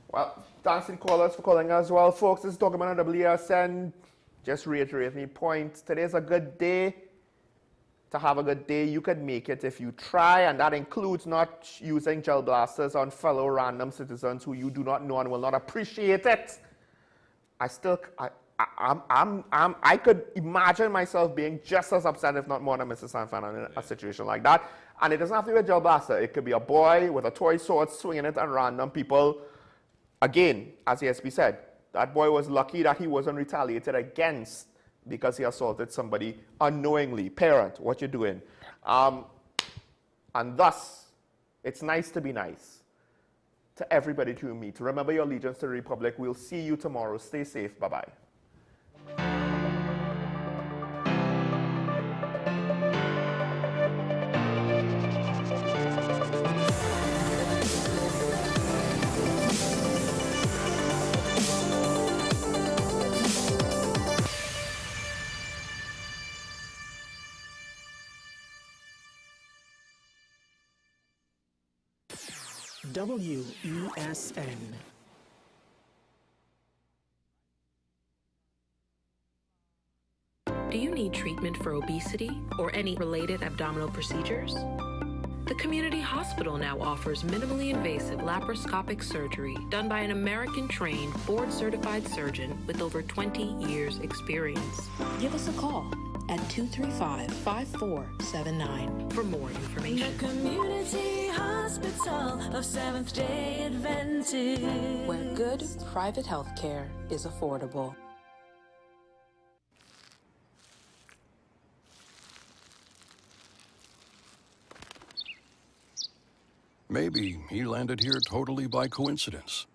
Well, thanks to the callers for calling as well. Folks, this is talking about WSN. Just reiterate my point. Today's a good day to have a good day. You could make it if you try, and that includes not using gel blasters on fellow random citizens who you do not know and will not appreciate it. I could imagine myself being just as upset, if not more than Mr. Sanfan in a situation like that. And it doesn't have to be a gel blaster. It could be a boy with a toy sword swinging it at random people. Again, as ESP said, that boy was lucky that he wasn't retaliated against because he assaulted somebody unknowingly. Parent, what you doing? And thus, it's nice to be nice to everybody to meet. Remember your allegiance to the Republic. We'll see you tomorrow. Stay safe. Bye-bye. WESN. Do you need treatment for obesity or any related abdominal procedures? The community hospital now offers minimally invasive laparoscopic surgery done by an American-trained, board-certified surgeon with over 20 years' experience. Give us a call at 235-5479 for more information. The Community Hospital of Seventh-day Adventist, where good private health care is affordable. Maybe he landed here totally by coincidence.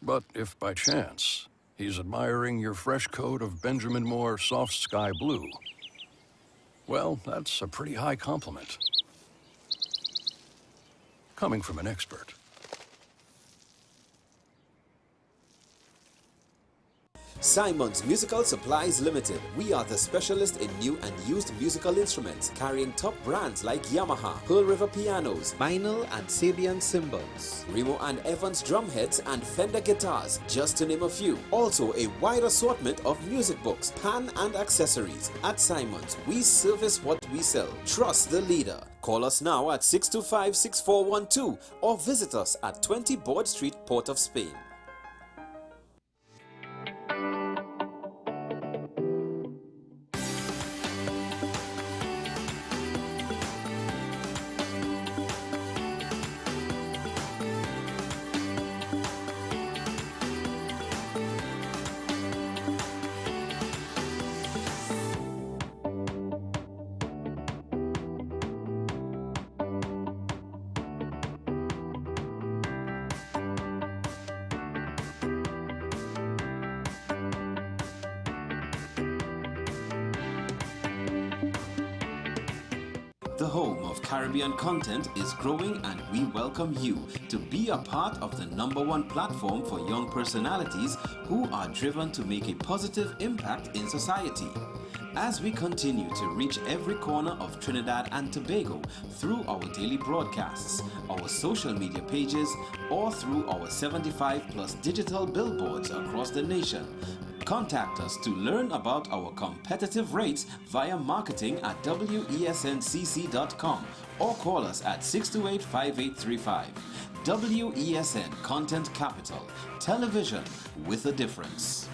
But if by chance he's admiring your fresh coat of Benjamin Moore soft sky blue, well, that's a pretty high compliment. Coming from an expert. Simon's Musical Supplies Limited. We are the specialist in new and used musical instruments, carrying top brands like Yamaha, Pearl River pianos, vinyl and Sabian cymbals, Remo and Evans drum heads and Fender guitars, just to name a few. Also a wide assortment of music books, pan and accessories. At Simon's, we service what we sell. Trust the leader. Call us now at 625-6412 or visit us at 20 Board Street, Port of Spain. The home of Caribbean content is growing, and we welcome you to be a part of the #1 platform for young personalities who are driven to make a positive impact in society. As we continue to reach every corner of Trinidad and Tobago through our daily broadcasts, our social media pages, or through our 75+ digital billboards across the nation, contact us to learn about our competitive rates via marketing at wesncc.com or call us at 628-5835. WESN Content Capital, television with a difference.